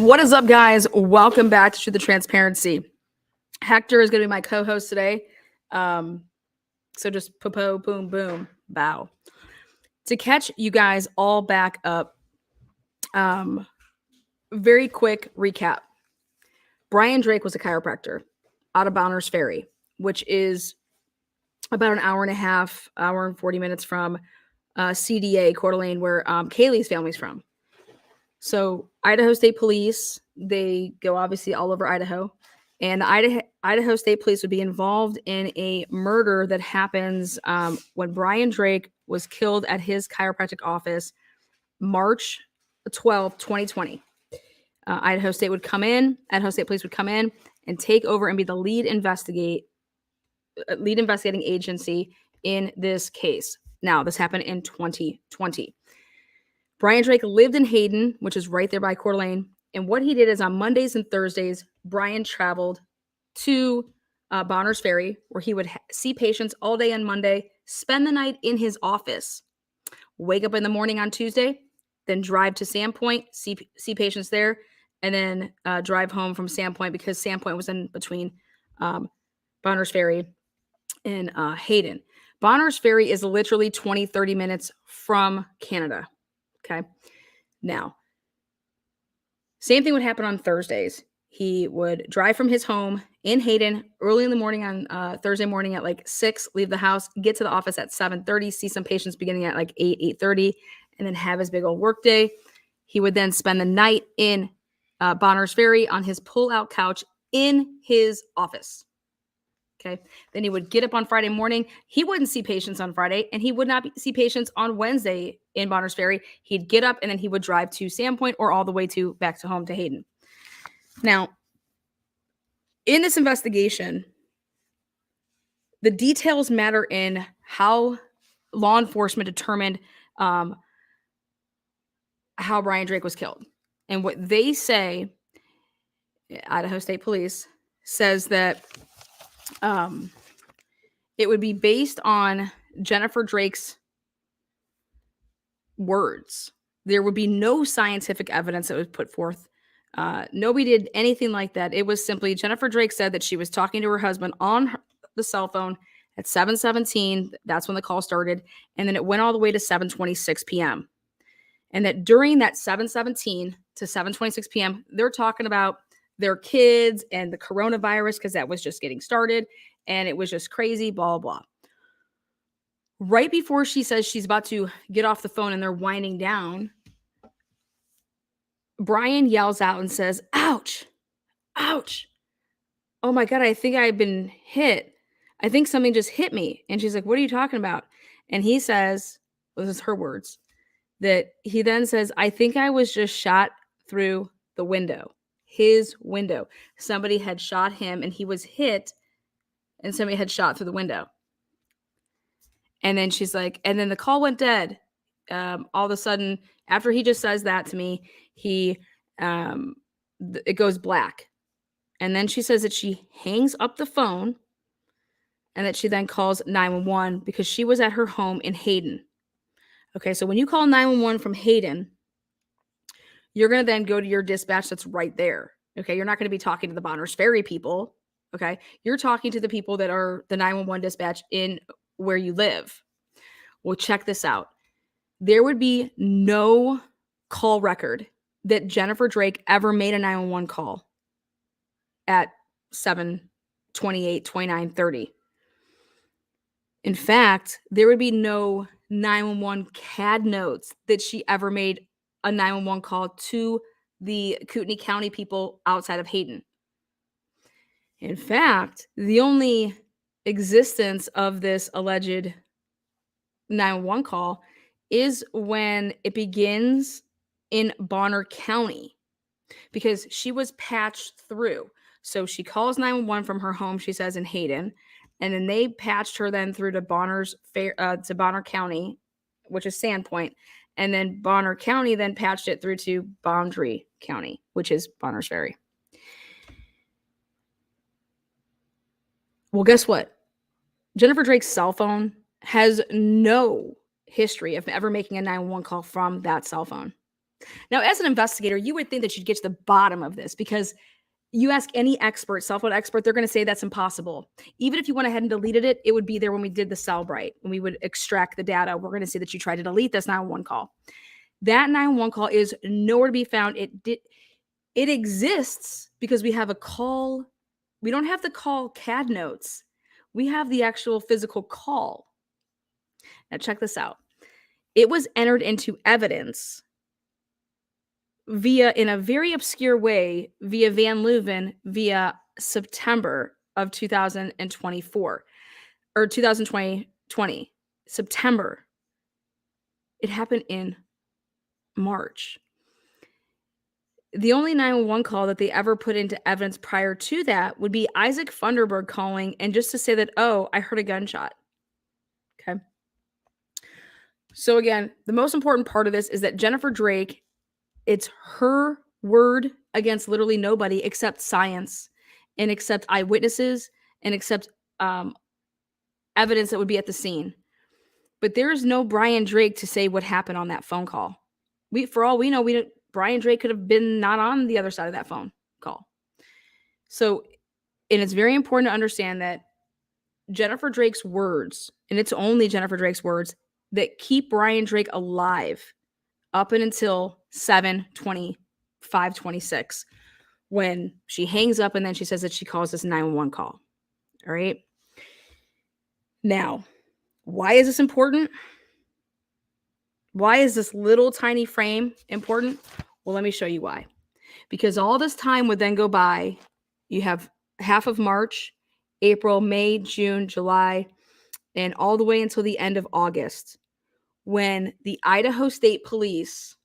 What is up, guys? Welcome back to the Transparency. Hector is going to be my co-host today. So just popo, boom, boom, bow. To catch you guys all back up, very quick recap. Brian Drake was a chiropractor out of Bonners Ferry, which is about an hour and a half, hour and 40 minutes from CDA, Coeur d'Alene, where Kaylee's family's from. So Idaho State Police, they go obviously all over Idaho. And the Idaho State Police would be involved in a murder that happens when Brian Drake was killed at his chiropractic office, March 12, 2020. Idaho State Police would come in and take over and be the lead investigating agency in this case. Now, this happened in 2020. Brian Drake lived in Hayden, which is right there by Coeur d'Alene. And what he did is on Mondays and Thursdays, Brian traveled to Bonners Ferry, where he would see patients all day on Monday, spend the night in his office, wake up in the morning on Tuesday, then drive to Sandpoint, see patients there, and then drive home from Sandpoint because Sandpoint was in between Bonners Ferry and Hayden. Bonners Ferry is literally 20, 30 minutes from Canada. Okay. Now, same thing would happen on Thursdays. He would drive from his home in Hayden early in the morning on Thursday morning at like 6, leave the house, get to the office at 7:30, see some patients beginning at like 8:30, and then have his big old work day. He would then spend the night in Bonners Ferry on his pull-out couch in his office. Okay. Then he would get up on Friday morning. He wouldn't see patients on Friday, and he would not see patients on Wednesday in Bonners Ferry. He'd get up and then he would drive to Sandpoint or all the way back to home to Hayden. Now, in this investigation, the details matter in how law enforcement determined how Brian Drake was killed. And what they say, Idaho State Police says that it would be based on Jennifer Drake's words. There would be no scientific evidence that was put forth. Nobody did anything like that. It was simply Jennifer Drake said that she was talking to her husband on the cell phone at 7:17. That's when the call started. And then it went all the way to 7:26 p.m. And that during that 7:17 to 7:26 p.m., they're talking about their kids and the coronavirus because that was just getting started. And it was just crazy, blah, blah. Right before she says she's about to get off the phone and they're winding down, Brian yells out and says, "Ouch, ouch. Oh my God, I think I've been hit. I think something just hit me." And she's like, "What are you talking about?" And he says, well, this is her words, that he then says, "I think I was just shot through the window." His window. Somebody had shot him and he was hit and somebody had shot through the window. And then she's like, and then the call went dead. All of a sudden, after he just says that to me, it goes black. And then she says that she hangs up the phone and that she then calls 911 because she was at her home in Hayden. Okay, so when you call 911 from Hayden, you're going to then go to your dispatch that's right there. Okay, you're not going to be talking to the Bonners Ferry people. Okay, you're talking to the people that are the 911 dispatch in where you live. Well, check this out. There would be no call record that Jennifer Drake ever made a 911 call at 7:28, 29, 30. In fact, there would be no 911 CAD notes that she ever made a 911 call to the Kootenai County people outside of Hayden. In fact, the only existence of this alleged 911 call is when it begins in Bonner County because she was patched through. So she calls 911 from her home, she says, in Hayden, and then they patched her then through to Bonner County, which is Sandpoint, and then Bonner County then patched it through to Boundary County, which is Bonners Ferry. Well, guess what? Jennifer Drake's cell phone has no history of ever making a 911 call from that cell phone. Now, as an investigator, you would think that you'd get to the bottom of this because you ask any expert, cell phone expert, they're going to say that's impossible. Even if you went ahead and deleted it, it would be there when we did the Cellbrite, when we would extract the data. We're going to say that you tried to delete this 911 call. That 911 call is nowhere to be found. It exists because we have a call. We don't have the call CAD notes. We have the actual physical call. Now check this out. It was entered into evidence via, in a very obscure way, via Van Leuven via September of 2024 or 2020, September. It happened in March. The only 911 call that they ever put into evidence prior to that would be Isaac Funderburg calling, and just to say that, oh, I heard a gunshot. Okay. So again, the most important part of this is that Jennifer Drake, it's her word against literally nobody except science and except eyewitnesses and except evidence that would be at the scene. But there's no Brian Drake to say what happened on that phone call. For all we know, Brian Drake could have been not on the other side of that phone call. So, and it's very important to understand that Jennifer Drake's words, and it's only Jennifer Drake's words, that keep Brian Drake alive up and until 7:25:26, when she hangs up and then she says that she calls this 911 call. All right. Now, why is this important? Why is this little tiny frame important? Well, let me show you why. Because all this time would then go by. You have half of March, April, May, June, July, and all the way until the end of August, when the Idaho State Police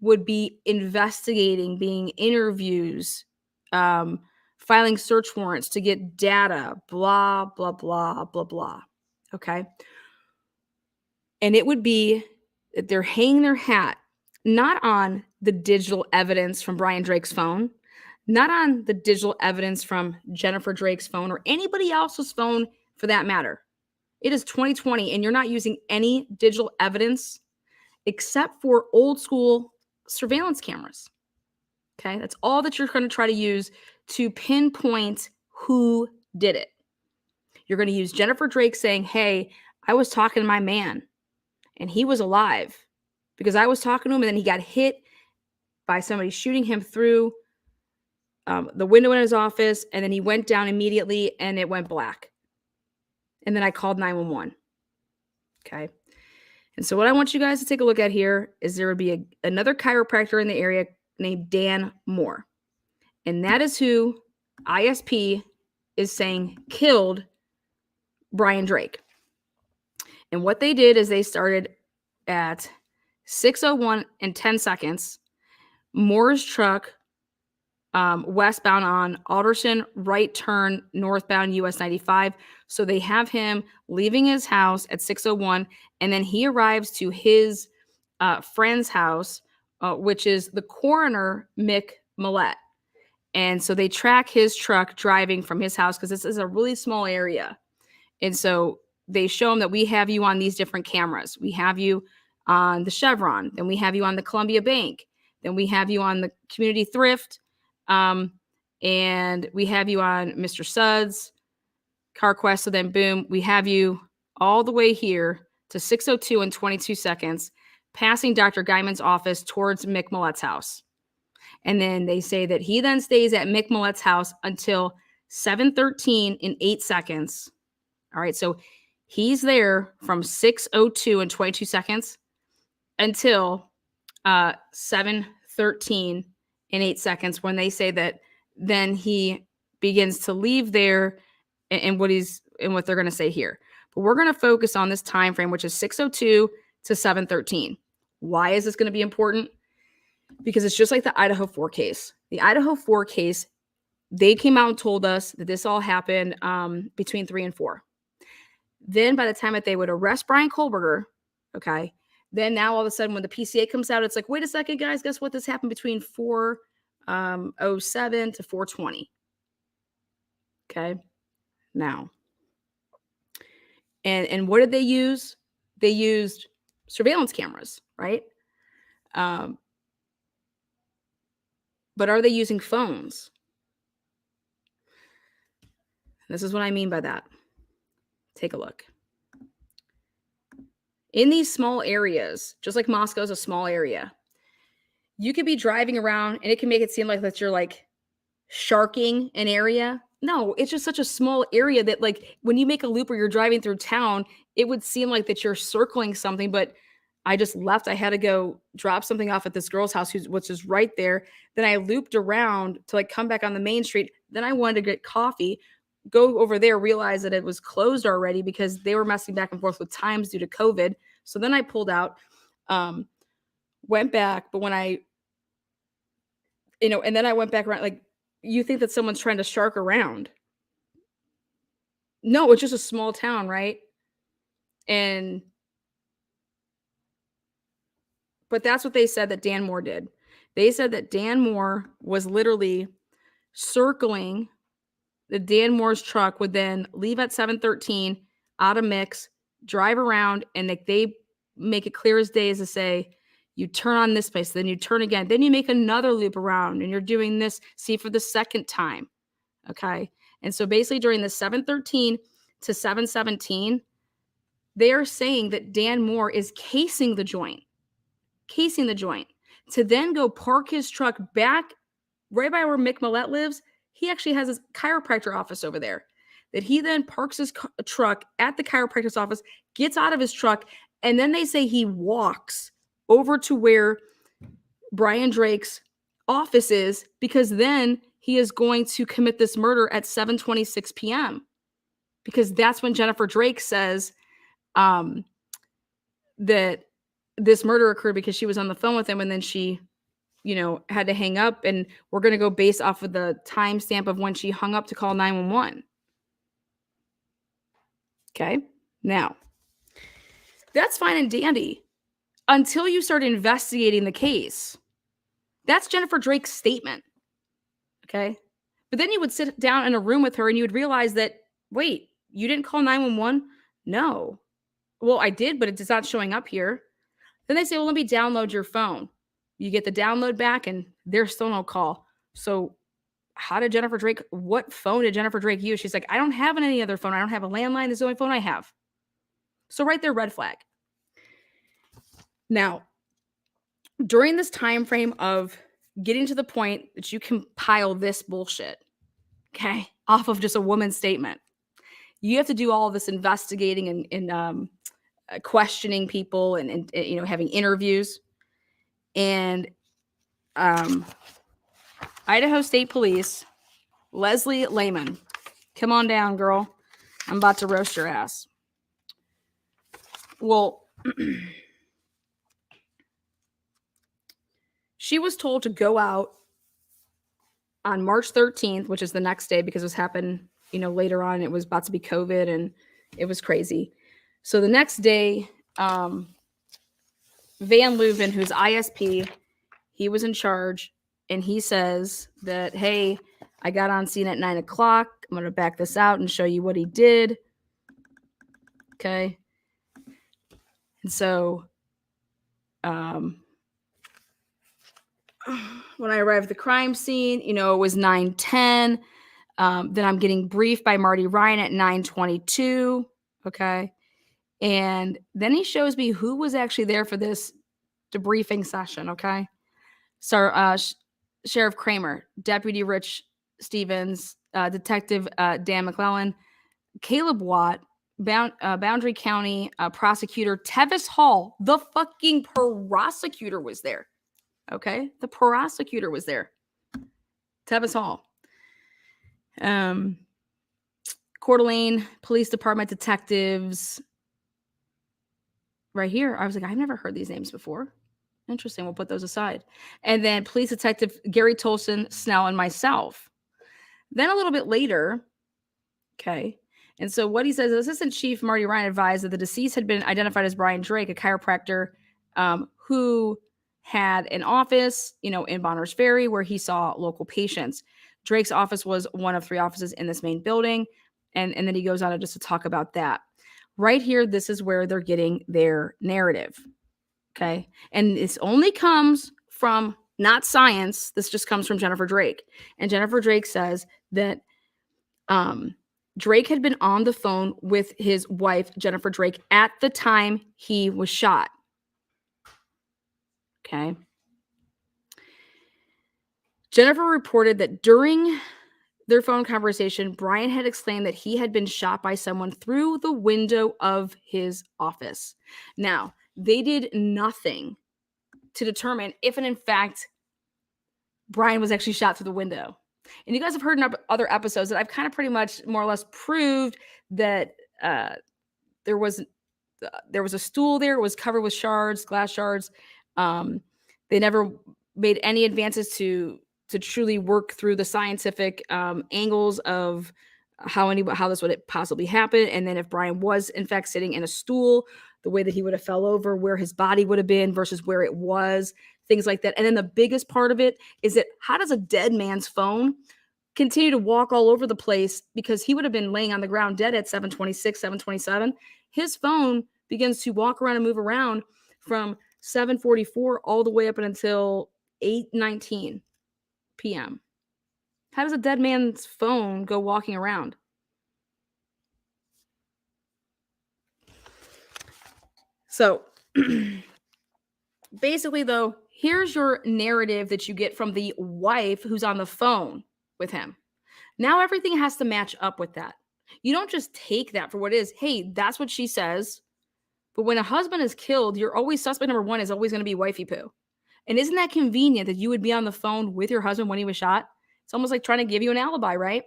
would be investigating, being interviews, filing search warrants to get data, blah, blah, blah, blah, blah. Okay. And it would be that they're hanging their hat not on the digital evidence from Brian Drake's phone, not on the digital evidence from Jennifer Drake's phone or anybody else's phone for that matter. It is 2020 and you're not using any digital evidence except for old school surveillance cameras. Okay, that's all that you're going to try to use to pinpoint who did it. You're going to use Jennifer Drake saying, hey, I was talking to my man and he was alive because I was talking to him and then he got hit by somebody shooting him through the window in his office, and then he went down immediately and it went black. And then I called 911. Okay. And so what I want you guys to take a look at here is there would be another chiropractor in the area named Dan Moore. And that is who ISP is saying killed Brian Drake. And what they did is they started at 6:01 and 10 seconds. Moore's truck, westbound on Alderson, right turn, northbound US 95. So they have him leaving his house at 6:01, and then he arrives to his friend's house, which is the coroner, Mick Millett. And so they track his truck driving from his house because this is a really small area. And so they show him that we have you on these different cameras. We have you on the Chevron. Then we have you on the Columbia Bank. Then we have you on the Community Thrift. And we have you on Mr. Suds, CarQuest. So then boom, we have you all the way here to 6:02 and 22 seconds, passing Dr. Guyman's office towards Mick Millett's house. And then they say that he then stays at Mick Millett's house until 7:13 and 8 seconds. All right. So he's there from 6:02 and 22 seconds until 7:13 and 8 seconds, when they say that then he begins to leave there, and what they're going to say here. But we're going to focus on this time frame, which is 6:02 to 7:13. Why is this going to be important? Because it's just like the Idaho4 case. The Idaho4 case, they came out and told us that this all happened between 3 and 4. Then by the time that they would arrest Brian Kohlberger, okay, then now all of a sudden when the PCA comes out, it's like, wait a second, guys, guess what? This happened between 4:07 to 4:20. Okay. Now, and what did they use? They used surveillance cameras, right? But are they using phones? This is what I mean by that. Take a look. In these small areas, just like Moscow is a small area, you could be driving around and it can make it seem like that you're like sharking an area. No, it's just such a small area that like when you make a loop or you're driving through town, it would seem like that you're circling something, but I just left. I had to go drop something off at this girl's house, which is right there. Then I looped around to like come back on the main street. Then I wanted to get coffee, go over there, realize that it was closed already because they were messing back and forth with times due to COVID. So then I pulled out, went back. But when I, and then I went back around, like, you think that someone's trying to shark around. No, it's just a small town, right? But that's what they said that Dan Moore did. They said that Dan Moore was literally circling. The Dan Moore's truck would then leave at 7:13, out of mix, drive around, and they make it clear as day as to say, you turn on this place, then you turn again, then you make another loop around, and you're doing this, see, for the second time. Okay. And so basically during the 7:13 to 7:17, they are saying that Dan Moore is casing the joint to then go park his truck back right by where Mick Millett lives. He actually has his chiropractor office over there, that he then parks his truck at the chiropractor's office, gets out of his truck, and then they say he walks over to where Brian Drake's office is, because then he is going to commit this murder at 7:26 p.m. because that's when Jennifer Drake says that this murder occurred, because she was on the phone with him and then she, had to hang up, and we're going to go based off of the timestamp of when she hung up to call 911. Okay. Now, that's fine and dandy until you start investigating the case. That's Jennifer Drake's statement. Okay. But then you would sit down in a room with her and you would realize that, wait, you didn't call 911? No. Well, I did, but it's not showing up here. Then they say, well, let me download your phone. You get the download back and there's still no call. So what phone did Jennifer Drake use? She's like, I don't have any other phone. I don't have a landline. This is the only phone I have. So right there, red flag. Now, during this time frame of getting to the point that you compile this bullshit, okay, off of just a woman's statement, you have to do all of this investigating and questioning people and having interviews. And Idaho State Police, Leslie Lehman, come on down, girl. I'm about to roast your ass. Well, she was told to go out on March 13th, which is the next day, because this happened, later on. It was about to be COVID and it was crazy. So the next day, Van Leuven, who's ISP, he was in charge, and he says that, hey, I got on scene at 9 o'clock. I'm going to back this out and show you what he did. Okay. And so when I arrived at the crime scene, it was 9:10. Then I'm getting briefed by Marty Ryan at 9:22. Okay. And then he shows me who was actually there for this debriefing session. Okay. So Sheriff Kramer, Deputy Rich Stevens, Detective Dan McClellan, Caleb Watt, Boundary County Prosecutor Tevis Hall, the fucking prosecutor was there. Okay. The prosecutor was there. Tevis Hall. Coeur d'Alene Police Department detectives. Right here. I was like, I've never heard these names before. Interesting. We'll put those aside. And then Police Detective Gary Tolson, Snell, and myself. Then a little bit later, okay, and so what he says, Assistant Chief Marty Ryan advised that the deceased had been identified as Brian Drake, a chiropractor who had an office, in Bonners Ferry, where he saw local patients. Drake's office was one of 3 offices in this main building, and then he goes on just to talk about that. Right here, this is where they're getting their narrative. Okay. And this only comes from not science. This just comes from Jennifer Drake. And Jennifer Drake says that Drake had been on the phone with his wife, Jennifer Drake, at the time he was shot. Okay. Jennifer reported that during their phone conversation, Brian had explained that he had been shot by someone through the window of his office. Now, they did nothing to determine if and in fact Brian was actually shot through the window. And you guys have heard in other episodes that I've kind of pretty much more or less proved that there was a stool there. It was covered with shards, glass shards. They never made any advances to truly work through the scientific angles of how this would possibly happen. And then if Brian was in fact sitting in a stool, the way that he would have fell over, where his body would have been versus where it was, things like that. And then the biggest part of it is that how does a dead man's phone continue to walk all over the place, because he would have been laying on the ground dead at 7:26, 7:27. His phone begins to walk around and move around from 7:44 all the way up until 8:19 p.m. How does a dead man's phone go walking around? So basically, though, here's your narrative that you get from the wife who's on the phone with him. Now everything has to match up with that. You don't just take that for what it is. Hey, that's what she says. But when a husband is killed, you're always suspect number one is always going to be wifey poo. And isn't that convenient that you would be on the phone with your husband when he was shot? It's almost like trying to give you an alibi, right?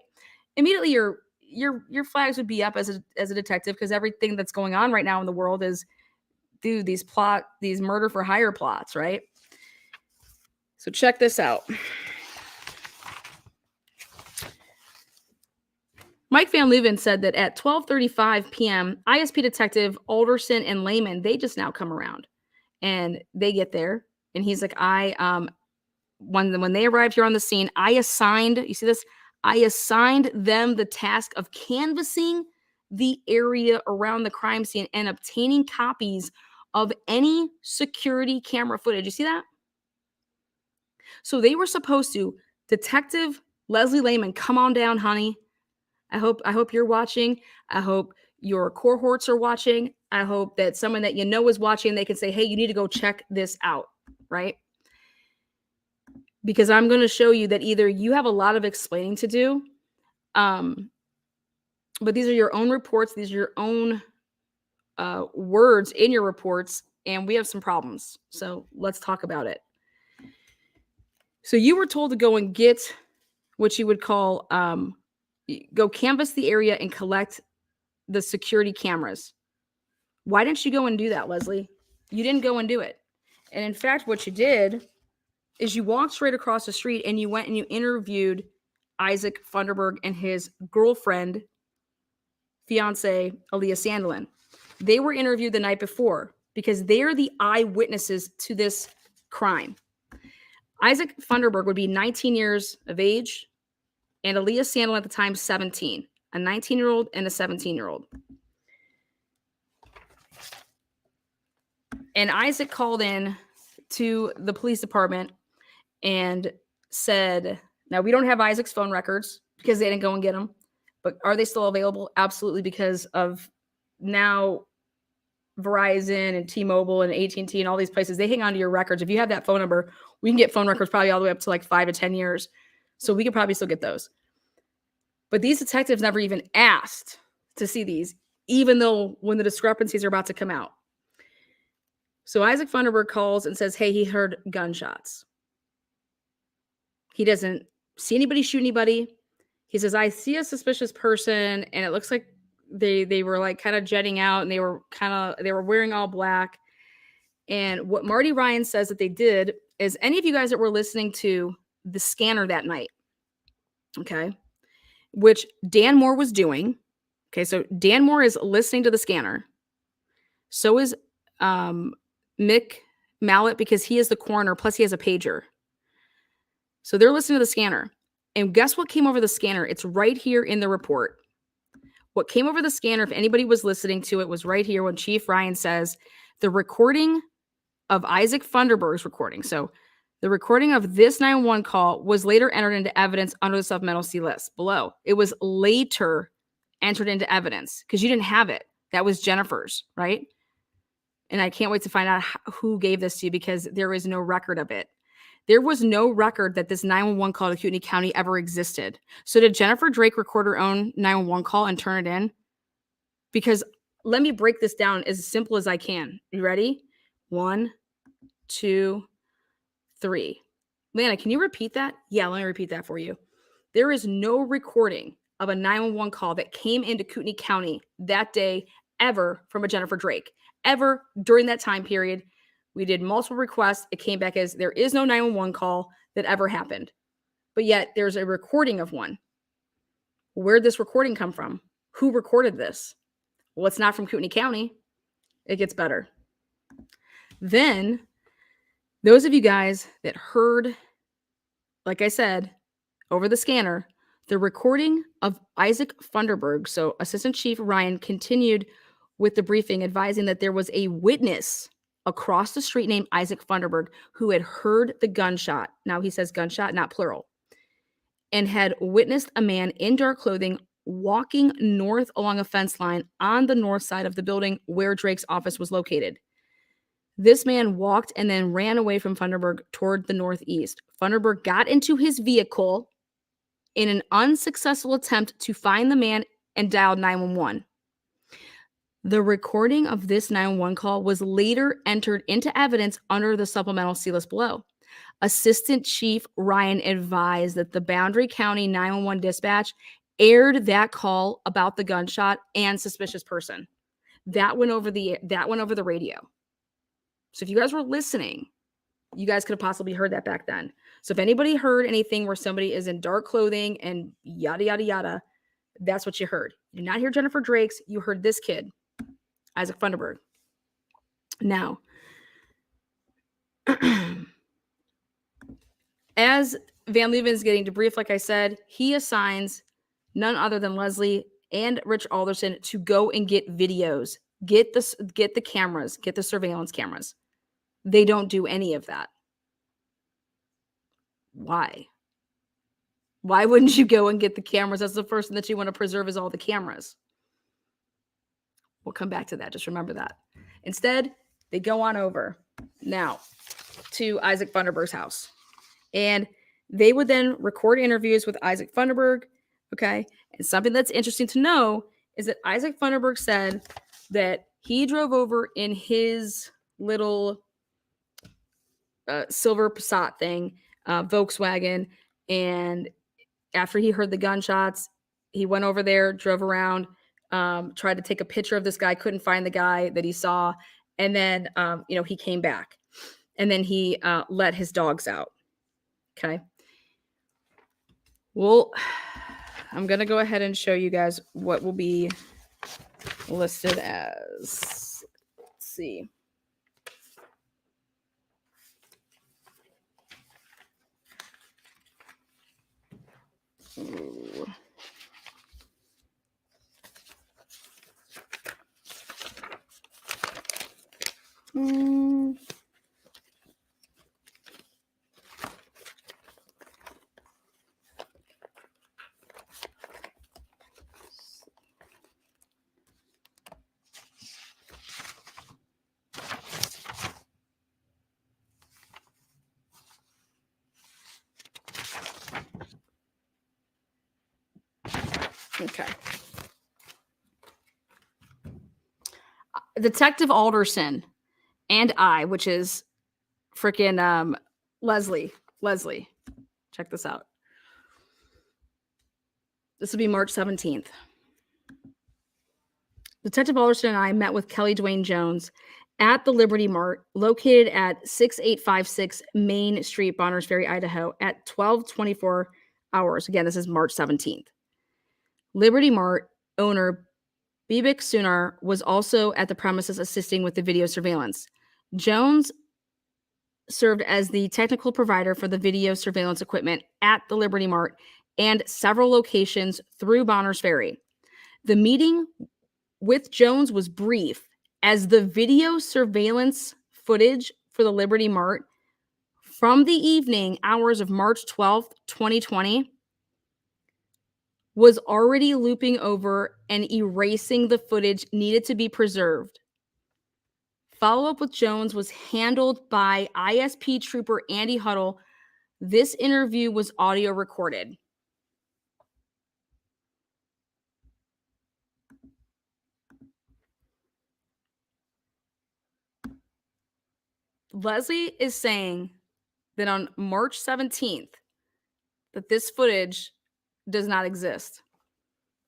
Immediately your flags would be up as a detective, because everything that's going on right now in the world is, dude, these murder for hire plots, right? So check this out. Mike Van Leuven said that at 12:35 p.m., ISP detective Alderson and Lehman, they just now come around, and they get there, and he's like, when they arrived here on the scene, I assigned them the task of canvassing the area around the crime scene and obtaining copies of any security camera footage. You see that? So they were supposed to, Detective Leslie Lehman, come on down, honey. I hope you're watching. I hope your cohorts are watching. I hope that someone that you know is watching, they can say, hey, you need to go check this out, right? Because I'm going to show you that either you have a lot of explaining to do, but these are your own reports. These are your own words in your reports, and we have some problems. So let's talk about it. So you were told to go and get what you would call go canvass the area and collect the security cameras. Why didn't you go and do that, Leslie? You didn't go and do it. And in fact, what you did is you walked straight across the street and you went and you interviewed Isaac Funderburg and his girlfriend, fiance, Aaliyah Sandlin. They were interviewed the night before because they're the eyewitnesses to this crime. Isaac Funderburg would be 19 years of age, and Aaliyah Sandlin at the time, 17, a 19-year-old and a 17-year-old. And Isaac called in to the police department and said, now we don't have Isaac's phone records because they didn't go and get them, but are they still available? Absolutely, because of now Verizon and T-Mobile and AT&T and all these places, they hang on to your records. If you have that phone number, we can get phone records probably all the way up to like 5 to 10 years. So we could probably still get those. But these detectives never even asked to see these, even though when the discrepancies are about to come out. So Isaac Funderburg calls and says, hey, he heard gunshots. He doesn't see anybody shoot anybody. He says, I see a suspicious person, and it looks like they were like kind of jetting out, and they were wearing all black. And what Marty Ryan says that they did is, any of you guys that were listening to the scanner that night, okay, which Dan Moore was doing. Okay, so Dan Moore is listening to the scanner. So is Mick Mallet, because he is the coroner, plus he has a pager. So they're listening to the scanner. And guess what came over the scanner? It's right here in the report. What came over the scanner, if anybody was listening to it, was right here when Chief Ryan says the recording of Isaac Funderburg's recording. So The recording of this 911 call was later entered into evidence under the supplemental C list below. It was later entered into evidence because you didn't have it. That was Jennifer's, right? And I can't wait to find out who gave this to you because there is no record of it. There was no record that this 911 call to Kootenai County ever existed. So did Jennifer Drake record her own 911 call and turn it in? Because let me break this down as simple as I can. You ready? 1, 2, 3. Lana, can you repeat that? Yeah, let me repeat that for you. There is no recording of a 911 call that came into Kootenai County that day ever from a Jennifer Drake. Ever during that time period. We did multiple requests. It came back as there is no 911 call that ever happened. But yet there's a recording of one. Where'd this recording come from? Who recorded this? Well, it's not from Kootenai County. It gets better. Then, those of you guys that heard, like I said, over the scanner, the recording of Isaac Funderburg, so Assistant Chief Ryan continued with the briefing advising that there was a witness across the street named Isaac Funderburg who had heard the gunshot. Now he says gunshot, not plural. And had witnessed a man in dark clothing walking north along a fence line on the north side of the building where Drake's office was located. This man walked and then ran away from Funderburg toward the northeast. Funderburg got into his vehicle in an unsuccessful attempt to find the man and dialed 911. The recording of this 911 call was later entered into evidence under the supplemental C list below. Assistant Chief Ryan advised that the Boundary County 911 dispatch aired that call about the gunshot and suspicious person. That went over the radio. So if you guys were listening, you guys could have possibly heard that back then. So if anybody heard anything where somebody is in dark clothing and yada, yada, yada, that's what you heard. You did not hear Jennifer Drake's. You heard this kid, Isaac Funderburg. Now, as Van Leuven is getting debriefed, like I said, he assigns none other than Leslie and Rich Alderson to go and get videos, get the cameras, get the surveillance cameras. They don't do any of that. Why? Why wouldn't you go and get the cameras? That's the first thing that you want to preserve is all the cameras. We'll come back to that. Just remember that. Instead, they go on over now to Isaac Funderburg's house. And they would then record interviews with Isaac Funderburg. Okay. And something that's interesting to know is that Isaac Funderburg said that he drove over in his little silver Passat thing, Volkswagen. And after he heard the gunshots, he went over there, drove around, tried to take a picture of this guy, couldn't find the guy that he saw. And then, he came back and then he let his dogs out. Okay. Well, I'm going to go ahead and show you guys what will be listed as, let's see. Ooh. Okay. Detective Alderson and I, which is freaking Leslie, check this out. This will be March 17th. Detective Alderson and I met with Kelly Dwayne Jones at the Liberty Mart, located at 6856 Main Street, Bonners Ferry, Idaho, at 12:24 hours. Again, this is March 17th. Liberty Mart owner Bibik Sunar was also at the premises assisting with the video surveillance. Jones served as the technical provider for the video surveillance equipment at the Liberty Mart and several locations through Bonners Ferry. The meeting with Jones was brief, as the video surveillance footage for the Liberty Mart from the evening hours of March 12th, 2020, was already looping over and erasing the footage needed to be preserved. Follow-up with Jones was handled by ISP trooper Andy Huddle. This interview was audio recorded. Leslie is saying that on March 17th, that this footage does not exist.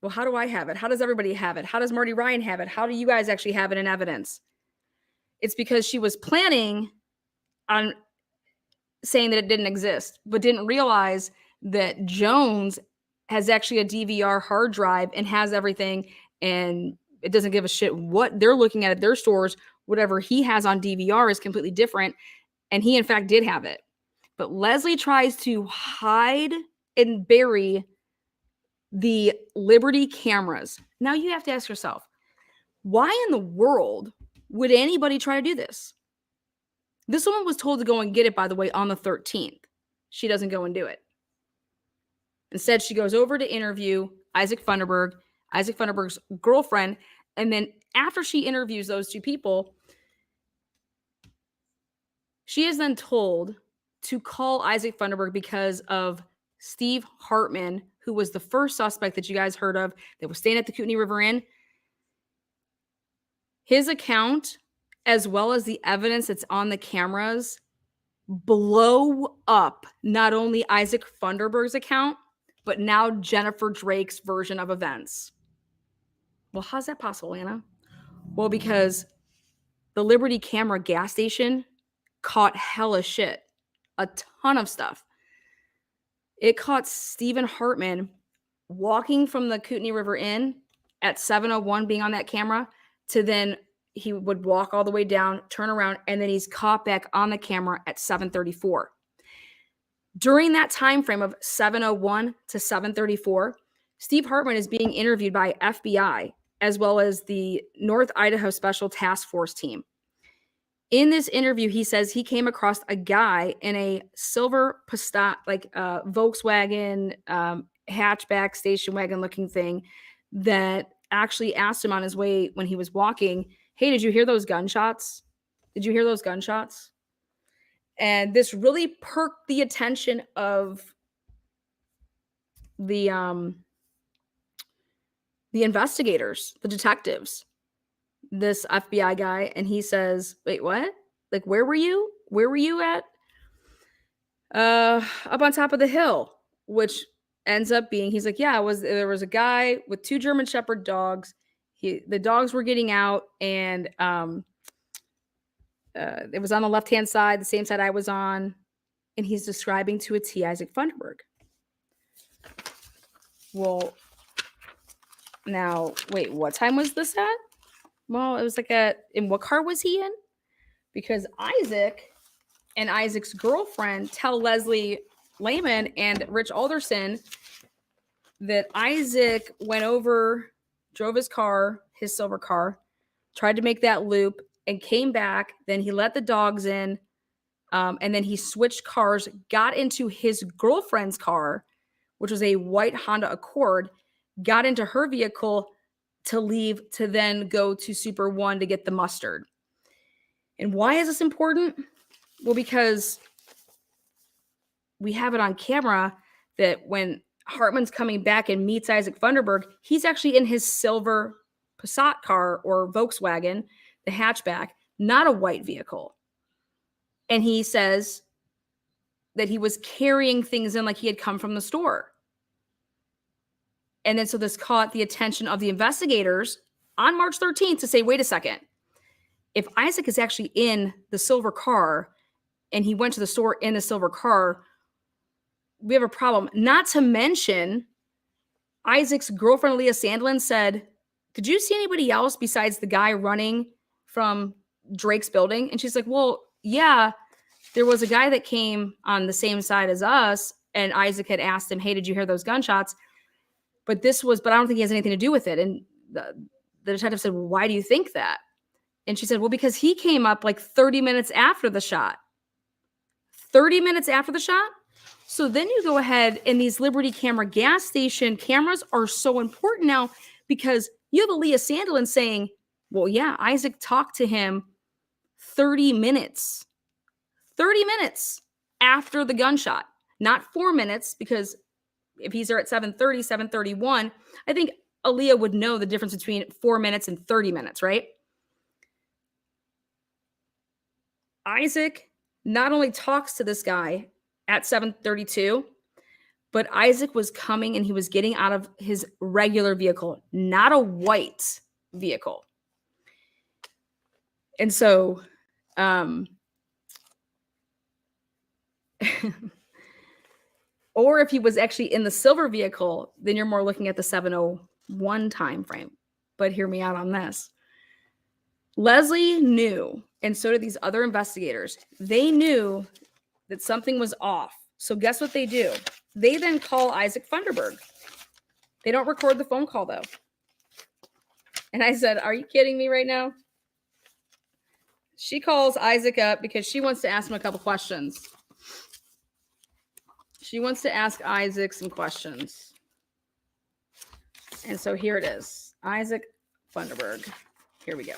Well, how do I have it? How does everybody have it? How does Marty Ryan have it? How do you guys actually have it in evidence? It's because she was planning on saying that it didn't exist, but didn't realize that Jones has actually a DVR hard drive and has everything, and it doesn't give a shit what they're looking at their stores. Whatever he has on DVR is completely different, and he in fact did have it. But Leslie tries to hide and bury the Liberty cameras. Now you have to ask yourself, why in the world would anybody try to do this? This woman was told to go and get it, by the way, on the 13th. She doesn't go and do it. Instead, she goes over to interview Isaac Funderburg's girlfriend. And then after she interviews those two people, she is then told to call Isaac Funderburg because of Steve Hartman, who was the first suspect that you guys heard of that was staying at the Kootenai River Inn. His account, as well as the evidence that's on the cameras, blow up not only Isaac Funderburg's account, but now Jennifer Drake's version of events. Well, how's that possible, Anna? Well, because the Liberty camera gas station caught hella shit. A ton of stuff. It caught Stephen Hartman walking from the Kootenai River Inn at 7:01, being on that camera, to then he would walk all the way down, turn around, and then he's caught back on the camera at 7:34. During that time frame of 7:01 to 7:34, Steve Hartman is being interviewed by FBI as well as the North Idaho Special Task Force team. In this interview, he says he came across a guy in a silver Volkswagen hatchback station wagon looking thing that actually asked him on his way when he was walking, "Hey, did you hear those gunshots? Did you hear those gunshots?" And this really perked the attention of the investigators, the detectives, this FBI guy. And he says, "Wait, what? Like, where were you? Where were you at?" Up on top of the hill, which ends up being, he's like, "Yeah, there was a guy with two German Shepherd dogs. The dogs were getting out, and it was on the left-hand side, the same side I was on." And he's describing to a T Isaac Funderburg. Well, now, wait, what time was this at? Well, it was like in what car was he in? Because Isaac and Isaac's girlfriend tell Leslie Lehman and Rich Alderson that Isaac went over, drove his car, his silver car, tried to make that loop, and came back. Then he let the dogs in, and then he switched cars, got into his girlfriend's car, which was a white Honda Accord, got into her vehicle to leave to then go to Super One to get the mustard. And why is this important? Well, because we have it on camera that when Hartman's coming back and meets Isaac Funderburg, he's actually in his silver Passat car or Volkswagen, the hatchback, not a white vehicle. And he says that he was carrying things in like he had come from the store. And then so this caught the attention of the investigators on March 13th to say, wait a second. If Isaac is actually in the silver car and he went to the store in the silver car, we have a problem. Not to mention, Isaac's girlfriend, Leah Sandlin, said, "Did you see anybody else besides the guy running from Drake's building?" And she's like, "Well, yeah, there was a guy that came on the same side as us, and Isaac had asked him, 'Hey, did you hear those gunshots?' But I don't think he has anything to do with it." And the detective said, "Well, why do you think that?" And she said, "Well, because he came up like 30 minutes after the shot." 30 minutes after the shot. So then you go ahead, and these Liberty Camera gas station cameras are so important now because you have Aaliyah Sandilan saying, well, yeah, Isaac talked to him 30 minutes after the gunshot, not 4 minutes, because if he's there at 7:30, 7:31, I think Aaliyah would know the difference between 4 minutes and 30 minutes, right? Isaac not only talks to this guy at 7:32, but Isaac was coming and he was getting out of his regular vehicle, not a white vehicle. And so, or if he was actually in the silver vehicle, then you're more looking at the 7:01 time frame. But hear me out on this. Leslie knew, and so did these other investigators. They knew that something was off. So guess what they do? They then call Isaac Funderburg. They don't record the phone call, though. And I said, are you kidding me right now? She calls Isaac up because she wants to ask him a couple questions. She wants to ask Isaac some questions. And so here it is. Isaac Funderburg. Here we go.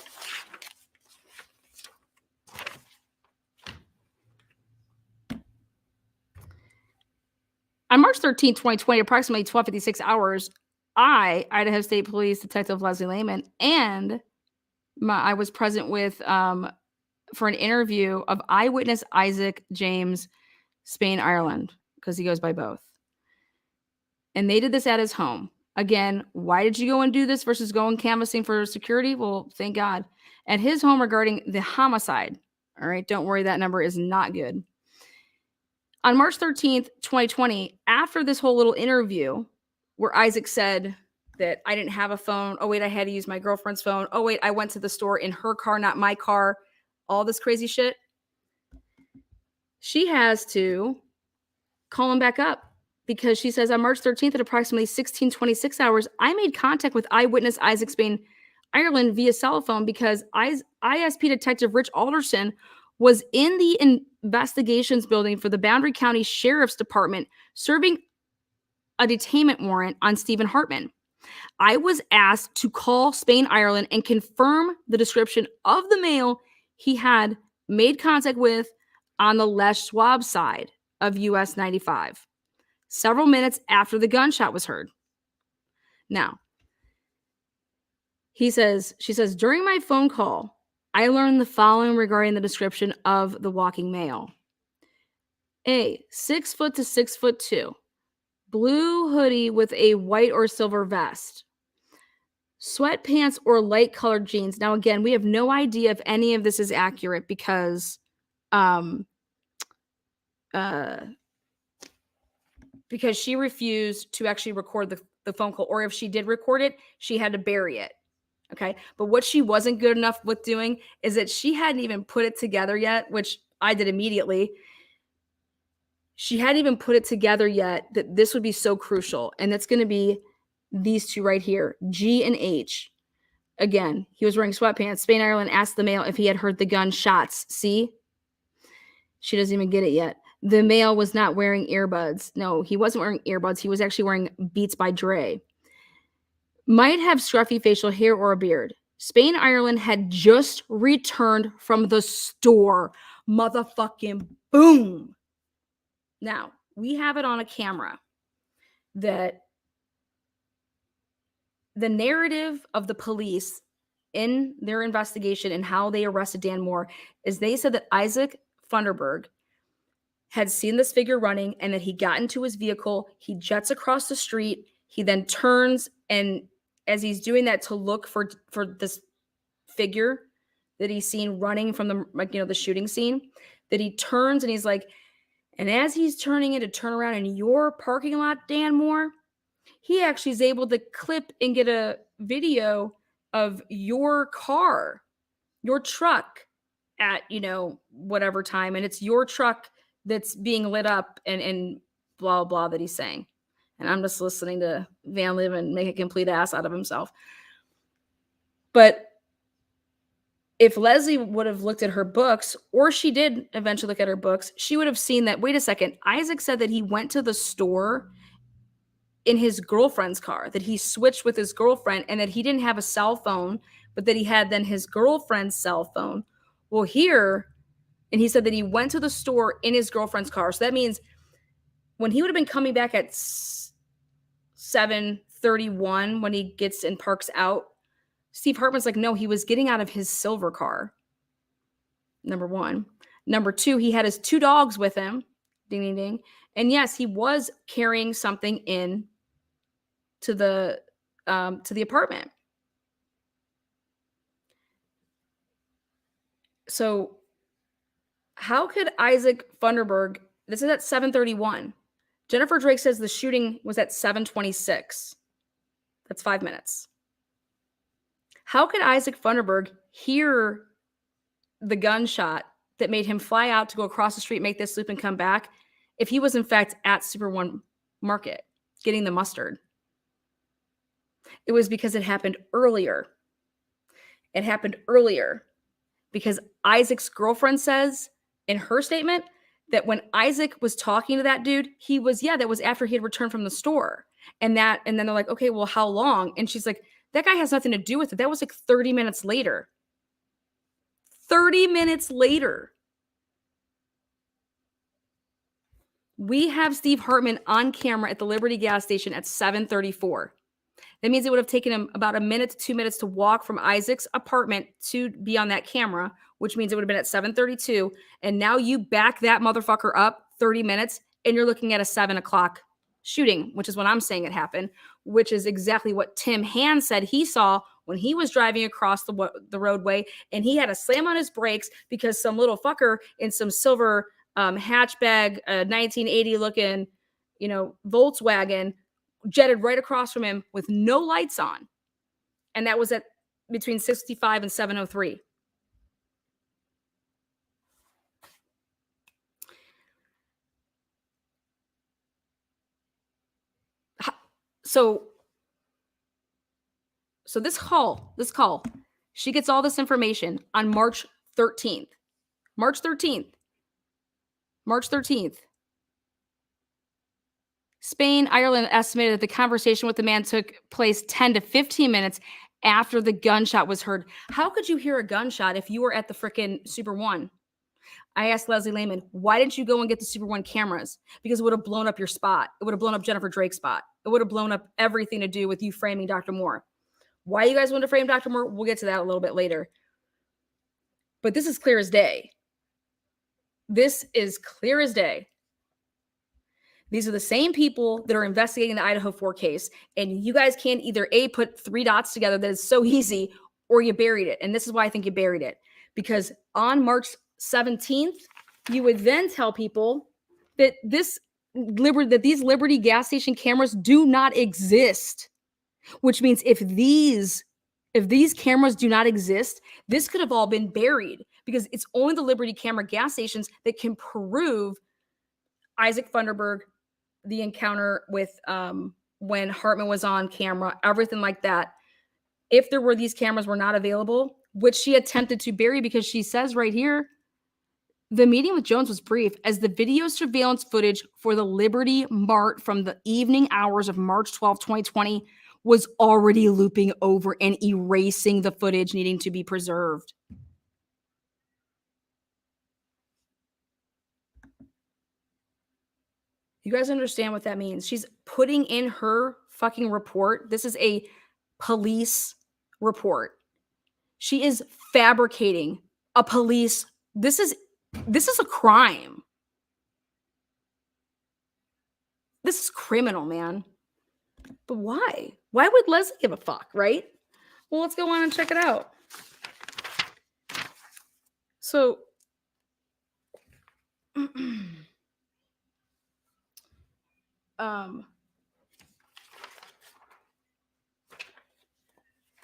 On March 13, 2020, approximately 12:56 hours, Idaho State Police Detective Leslie Lehman, and I was present with for an interview of eyewitness Isaac James Spain, Ireland, because he goes by both. And they did this at his home. Again, why did you go and do this versus going canvassing for security? Well, thank God. At his home regarding the homicide. All right, don't worry, that number is not good. On March 13th, 2020, after this whole little interview where Isaac said that I didn't have a phone. Oh, wait, I had to use my girlfriend's phone. Oh, wait, I went to the store in her car, not my car. All this crazy shit. She has to call him back up because she says on March 13th at approximately 16:26 hours, I made contact with eyewitness Isaac Spain, Ireland via cell phone because ISP Detective Rich Alderson was in the investigations building for the Boundary County Sheriff's Department serving a detainment warrant on Stephen Hartman. I was asked to call Spain, Ireland and confirm the description of the male he had made contact with on the Les Schwab side of US 95, several minutes after the gunshot was heard. Now, she says, during my phone call, I learned the following regarding the description of the walking male. A, 6 foot to 6'2", blue hoodie with a white or silver vest, sweatpants or light colored jeans. Now, again, we have no idea if any of this is accurate because she refused to actually record the phone call, or if she did record it, she had to bury it. Okay. But what she wasn't good enough with doing is that she hadn't even put it together yet, which I did immediately. She hadn't even put it together yet that this would be so crucial. And it's going to be these two right here, G and H. Again, he was wearing sweatpants. Spain, Ireland asked the male if he had heard the gunshots. See? She doesn't even get it yet. The male was not wearing earbuds. No, he wasn't wearing earbuds. He was actually wearing Beats by Dre. Might have scruffy facial hair or a beard. Spain, Ireland had just returned from the store. Motherfucking boom. Now, we have it on a camera that the narrative of the police in their investigation and how they arrested Dan Moore is they said that Isaac Funderburg had seen this figure running and that he got into his vehicle. He jets across the street. He then turns, and as he's doing that to look for this figure that he's seen running from the shooting scene, that he turns and he's like, and as he's turning in to turn around in your parking lot, Dan Moore, he actually is able to clip and get a video of your car, your truck at, whatever time. And it's your truck that's being lit up and blah, blah, that he's saying. And I'm just listening to Van Leeuwen make a complete ass out of himself. But if Leslie would have looked at her books, or she did eventually look at her books, she would have seen that, wait a second, Isaac said that he went to the store in his girlfriend's car, that he switched with his girlfriend, and that he didn't have a cell phone, but that he had then his girlfriend's cell phone. Well, here, and he said that he went to the store in his girlfriend's car. So that means when he would have been coming back at 7:31 when he gets and parks out, Steve Hartman's like, no, he was getting out of his silver car. Number one. Number two, he had his 2 dogs with him. Ding, ding, ding. And yes, he was carrying something in to the apartment. So how could Isaac Funderburg, this is at 7:31. Jennifer Drake says the shooting was at 7:26. That's 5 minutes. How could Isaac Funderburg hear the gunshot that made him fly out to go across the street, make this loop, and come back if he was in fact at Super One Market getting the mustard? It was because it happened earlier. It happened earlier because Isaac's girlfriend says in her statement that when Isaac was talking to that dude, he was, that was after he had returned from the store. And then they're like, okay, well, how long? And she's like, that guy has nothing to do with it. That was like 30 minutes later. 30 minutes later. We have Steve Hartman on camera at the Liberty gas station at 7:34. That means it would have taken him about a minute to 2 minutes to walk from Isaac's apartment to be on that camera, which means it would have been at 7:32. And now you back that motherfucker up 30 minutes and you're looking at a 7 o'clock shooting, which is what I'm saying it happened, which is exactly what Tim Hand said he saw when he was driving across the roadway, and he had to slam on his brakes because some little fucker in some silver hatchback, 1980 looking, Volkswagen jetted right across from him with no lights on. And that was at between 65 and 7:03. So this call, she gets all this information on March 13th. March 13th. Spain, Ireland estimated that the conversation with the man took place 10 to 15 minutes after the gunshot was heard. How could you hear a gunshot if you were at the frickin' Super One? I asked Leslie Lehman, why didn't you go and get the Super One cameras? Because it would have blown up your spot. It would have blown up Jennifer Drake's spot. It would have blown up everything to do with you framing Dr. Moore. Why you guys want to frame Dr. Moore? We'll get to that a little bit later. But this is clear as day. This is clear as day. These are the same people that are investigating the Idaho4 case. And you guys can't either A, put 3 dots together that is so easy, or you buried it. And this is why I think you buried it. Because on March 17th, you would then tell people that these Liberty gas station cameras do not exist. Which means if these cameras do not exist, this could have all been buried, because it's only the Liberty camera gas stations that can prove Isaac Funderburg, the encounter with when Hartman was on camera, everything like that. If these cameras were not available, which she attempted to bury, because she says right here, the meeting with Jones was brief, as the video surveillance footage for the Liberty Mart from the evening hours of March 12, 2020 was already looping over and erasing the footage needing to be preserved. You guys understand what that means? She's putting in her fucking report. This is a police report. She is fabricating a police. This is a crime. This is criminal, man. But why? Why would Leslie give a fuck, right? Well, let's go on and check it out. So,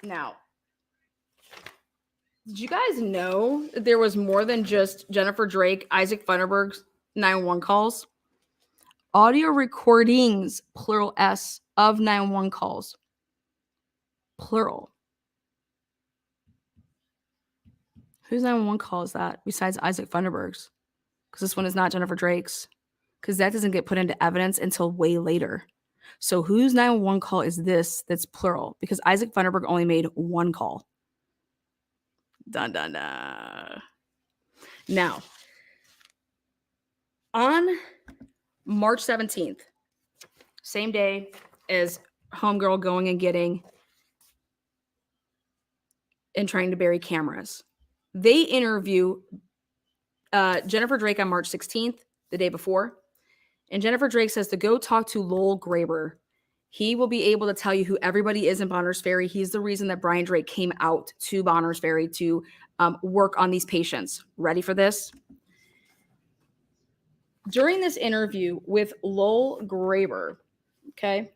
now, did you guys know that there was more than just Jennifer Drake, Isaac Funderburg's 911 calls? Audio recordings, plural S, of 911 calls. Plural. Whose 911 call is that besides Isaac Funderburg's? Because this one is not Jennifer Drake's. Because that doesn't get put into evidence until way later. So whose 911 call is this that's plural? Because Isaac Funderburg only made one call. Dun, dun, dun. Now, on March 17th, same day as Homegirl going and getting and trying to bury cameras, they interview Jennifer Drake on March 16th, the day before. And Jennifer Drake says to go talk to Lowell Graber. He will be able to tell you who everybody is in Bonners Ferry. He's the reason that Brian Drake came out to Bonners Ferry to work on these patients. Ready for this? During this interview with Lowell Graber, okay,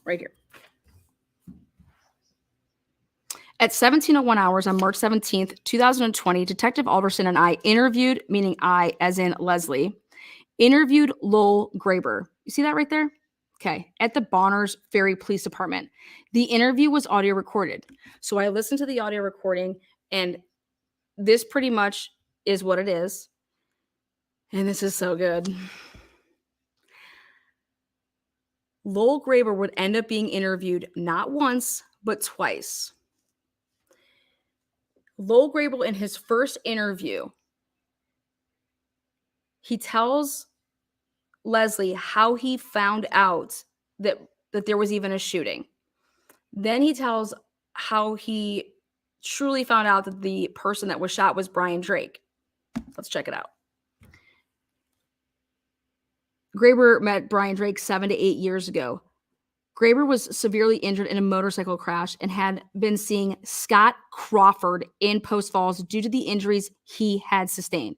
right here. At 17:01 hours on March 17th, 2020, Detective Alderson and I interviewed, meaning I, as in Leslie, interviewed Lowell Graber. You see that right there? Okay. At the Bonners Ferry Police Department. The interview was audio recorded. So I listened to the audio recording, and this pretty much is what it is. And this is so good. Lowell Graber would end up being interviewed not once, but twice. Lowell Graber, in his first interview, he tells Leslie how he found out that there was even a shooting. Then he tells how he truly found out that the person that was shot was Brian Drake. Let's check it out. Graber met Brian Drake 7 to 8 years ago. Graber was severely injured in a motorcycle crash and had been seeing Scott Crawford in Post Falls due to the injuries he had sustained.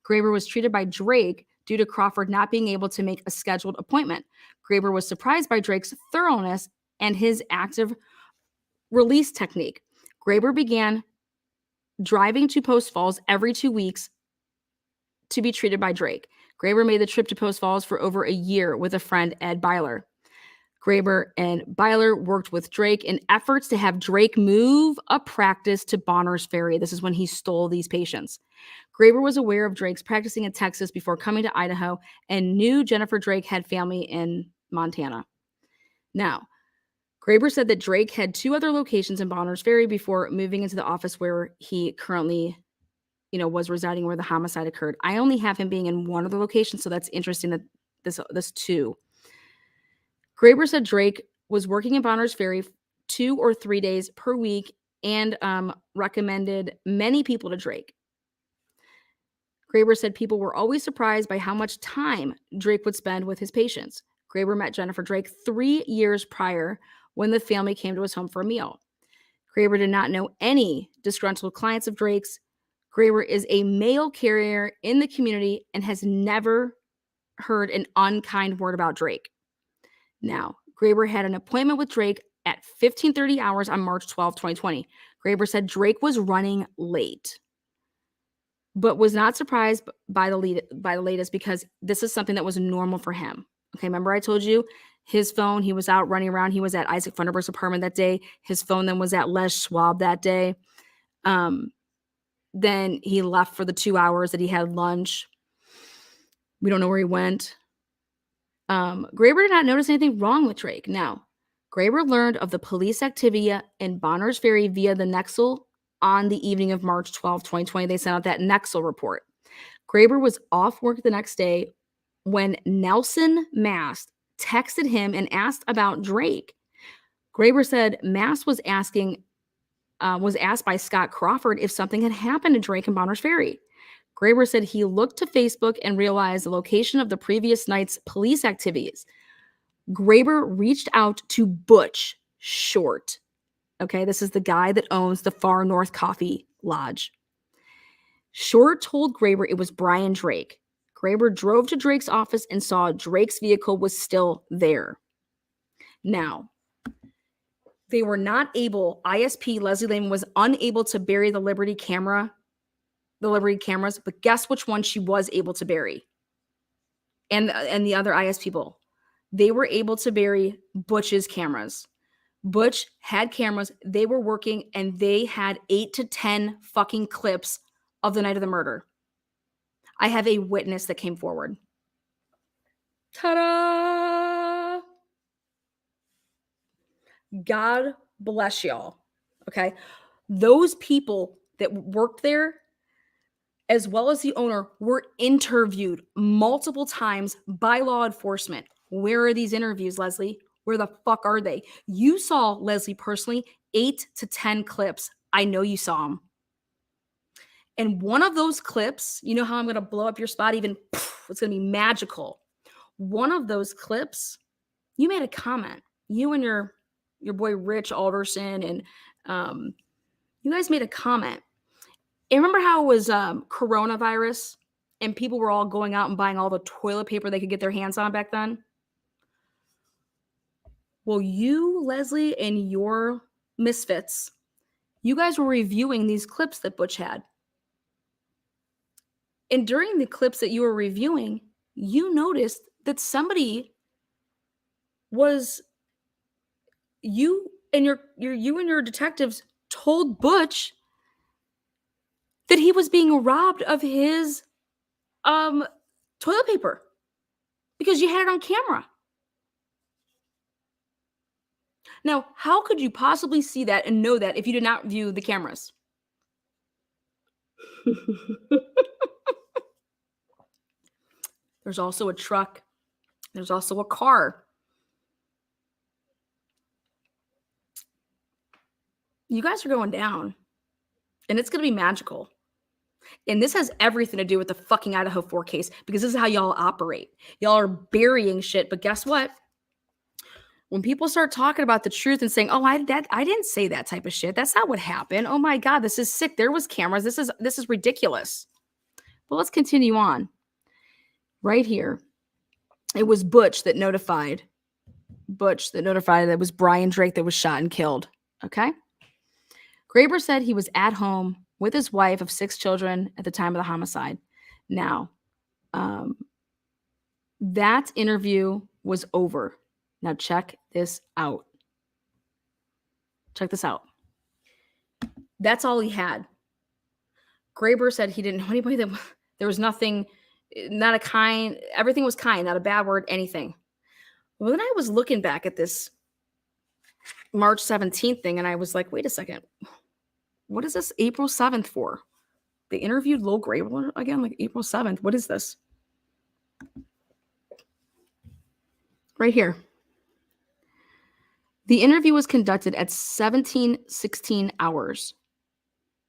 Graber was treated by Drake due to Crawford not being able to make a scheduled appointment. Graber was surprised by Drake's thoroughness and his active release technique. Graber began driving to Post Falls every 2 weeks to be treated by Drake. Graber made the trip to Post Falls for over a year with a friend, Ed Byler. Graber and Byler worked with Drake in efforts to have Drake move a practice to Bonners Ferry. This is when he stole these patients. Graber was aware of Drake's practicing in Texas before coming to Idaho and knew Jennifer Drake had family in Montana. Now, Graber said that Drake had 2 other locations in Bonners Ferry before moving into the office where he currently, was residing, where the homicide occurred. I only have him being in one of the locations, so that's interesting that this 2. Graber said Drake was working in Bonners Ferry 2 or 3 days per week and recommended many people to Drake. Graber said people were always surprised by how much time Drake would spend with his patients. Graber met Jennifer Drake 3 years prior when the family came to his home for a meal. Graber did not know any disgruntled clients of Drake's. Graber is a mail carrier in the community and has never heard an unkind word about Drake. Now, Graber had an appointment with Drake at 15:30 hours on March 12, 2020. Graber said Drake was running late, but was not surprised by the latest because this is something that was normal for him. Okay, remember I told you his phone, he was out running around. He was at Isaac Funderburg's apartment that day. His phone then was at Les Schwab that day. Then he left for the 2 hours that he had lunch. We don't know where he went. Graber did not notice anything wrong with Drake. Now, Graber learned of the police activity in Bonners Ferry via the Nexel on the evening of March 12, 2020. They sent out that Nexel report. Graber was off work the next day when Nelson Mast texted him and asked about Drake. Graber said Mast was asked by Scott Crawford if something had happened to Drake in Bonners Ferry. Graber said he looked to Facebook and realized the location of the previous night's police activities. Graber reached out to Butch Short. Okay, this is the guy that owns the Far North Coffee Lodge. Short told Graber it was Brian Drake. Graber drove to Drake's office and saw Drake's vehicle was still there. Now, they were not able, ISP Leslie Lehman was unable to bury the Liberty cameras, but guess which one she was able to bury? And the other IS people. they were able to bury Butch's cameras. Butch had cameras, they were working, and they had 8 to 10 fucking clips of the night of the murder. I have a witness that came forward. Ta-da! God bless y'all. Okay. Those people that worked there, as well as the owner, were interviewed multiple times by law enforcement. Where are these interviews, Leslie? Where the fuck are they? You saw, Leslie, personally, 8 to 10 clips. I know you saw them. And one of those clips, you know how I'm going to blow up your spot even? It's going to be magical. One of those clips, you made a comment. You and your boy Rich Alderson, and you guys made a comment. And remember how it was coronavirus and people were all going out and buying all the toilet paper they could get their hands on back then? Well, you, Leslie, and your misfits, you guys were reviewing these clips that Butch had. And during the clips that you were reviewing, you noticed that somebody was, you and your detectives told Butch that he was being robbed of his toilet paper because you had it on camera. Now, how could you possibly see that and know that if you did not view the cameras? There's also a truck. There's also a car. You guys are going down, and it's going to be magical. And this has everything to do with the fucking Idaho4 case, because this is how y'all operate. Y'all are burying shit, but guess what? When people start talking about the truth and saying, "Oh, I didn't say that type of shit. That's not what happened. Oh my God, this is sick. There was cameras. This is ridiculous." But let's continue on. Right here, it was Butch that notified that it was Brian Drake that was shot and killed. Okay. Graber said he was at home with his wife of 6 children at the time of the homicide. Now, that interview was over. Now check this out. Check this out. That's all he had. Graber said he didn't know anybody, that there was nothing, not a kind, everything was kind, not a bad word, anything. Well, then I was looking back at this March 17th thing, and I was like, wait a second. What is this April 7th for? They interviewed Lowell Graber again, like April 7th. What is this? Right here. The interview was conducted at 17:16 hours.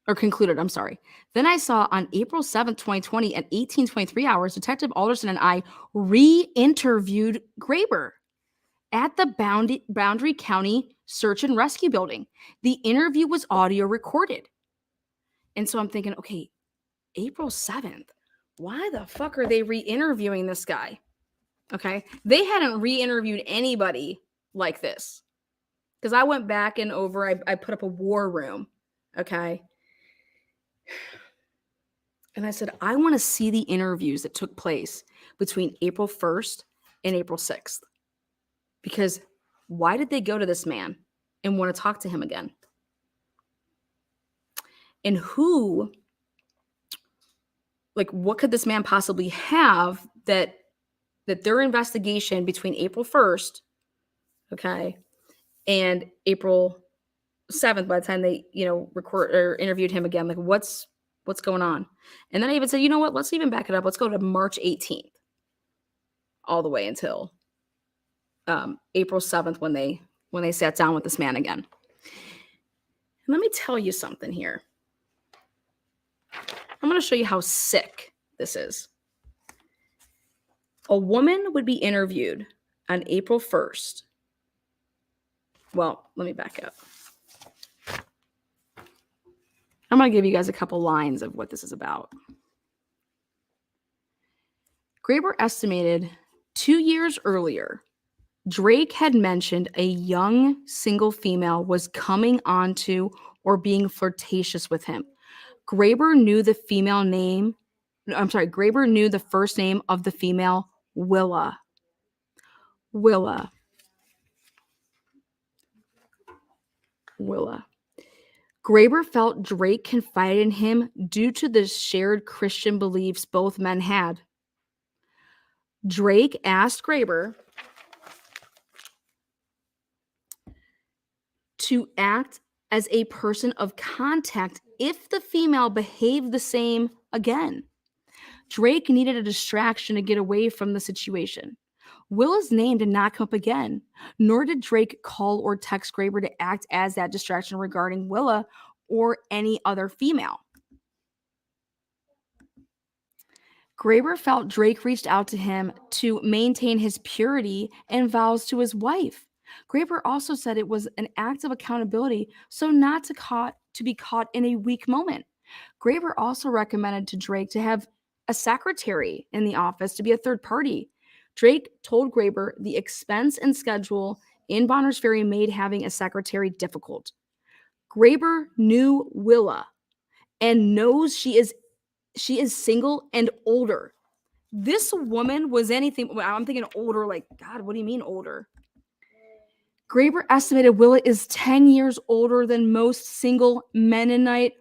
Or concluded, I'm sorry. Then I saw on April 7th, 2020 at 18:23 hours, Detective Alderson and I re-interviewed Graber at the Boundary County Search and Rescue Building. The interview was audio recorded. And so I'm thinking, okay, April 7th, why the fuck are they re-interviewing this guy? Okay. They hadn't re-interviewed anybody like this. Because I went back and over, I put up a war room. Okay. And I said, I want to see the interviews that took place between April 1st and April 6th. Because why did they go to this man and want to talk to him again? And who, like, what could this man possibly have that their investigation between April 1st, okay, and April 7th, by the time they, record or interviewed him again, like, what's going on? And then I even said, you know what, let's even back it up. Let's go to March 18th all the way until April 7th when they sat down with this man again. And let me tell you something here. I'm going to show you how sick this is. A woman would be interviewed on April 1st. Well, let me back up. I'm going to give you guys a couple lines of what this is about. Graber estimated 2 years earlier, Drake had mentioned a young single female was coming onto or being flirtatious with him. Graber knew the first name of the female, Willa. Willa. Graber felt Drake confided in him due to the shared Christian beliefs both men had. Drake asked Graber to act as a person of contact if the female behaved the same again. Drake needed a distraction to get away from the situation. Willa's name did not come up again, nor did Drake call or text Graber to act as that distraction regarding Willa or any other female. Graber felt Drake reached out to him to maintain his purity and vows to his wife. Graber also said it was an act of accountability, so not to be caught in a weak moment. Graber also recommended to Drake to have a secretary in the office to be a third party. Drake told Graber the expense and schedule in Bonners Ferry made having a secretary difficult. Graber knew Willa and knows she is single and older. This woman was anything, I'm thinking older, like, God, what do you mean older? Graber estimated Willa is 10 years older than most single Mennonite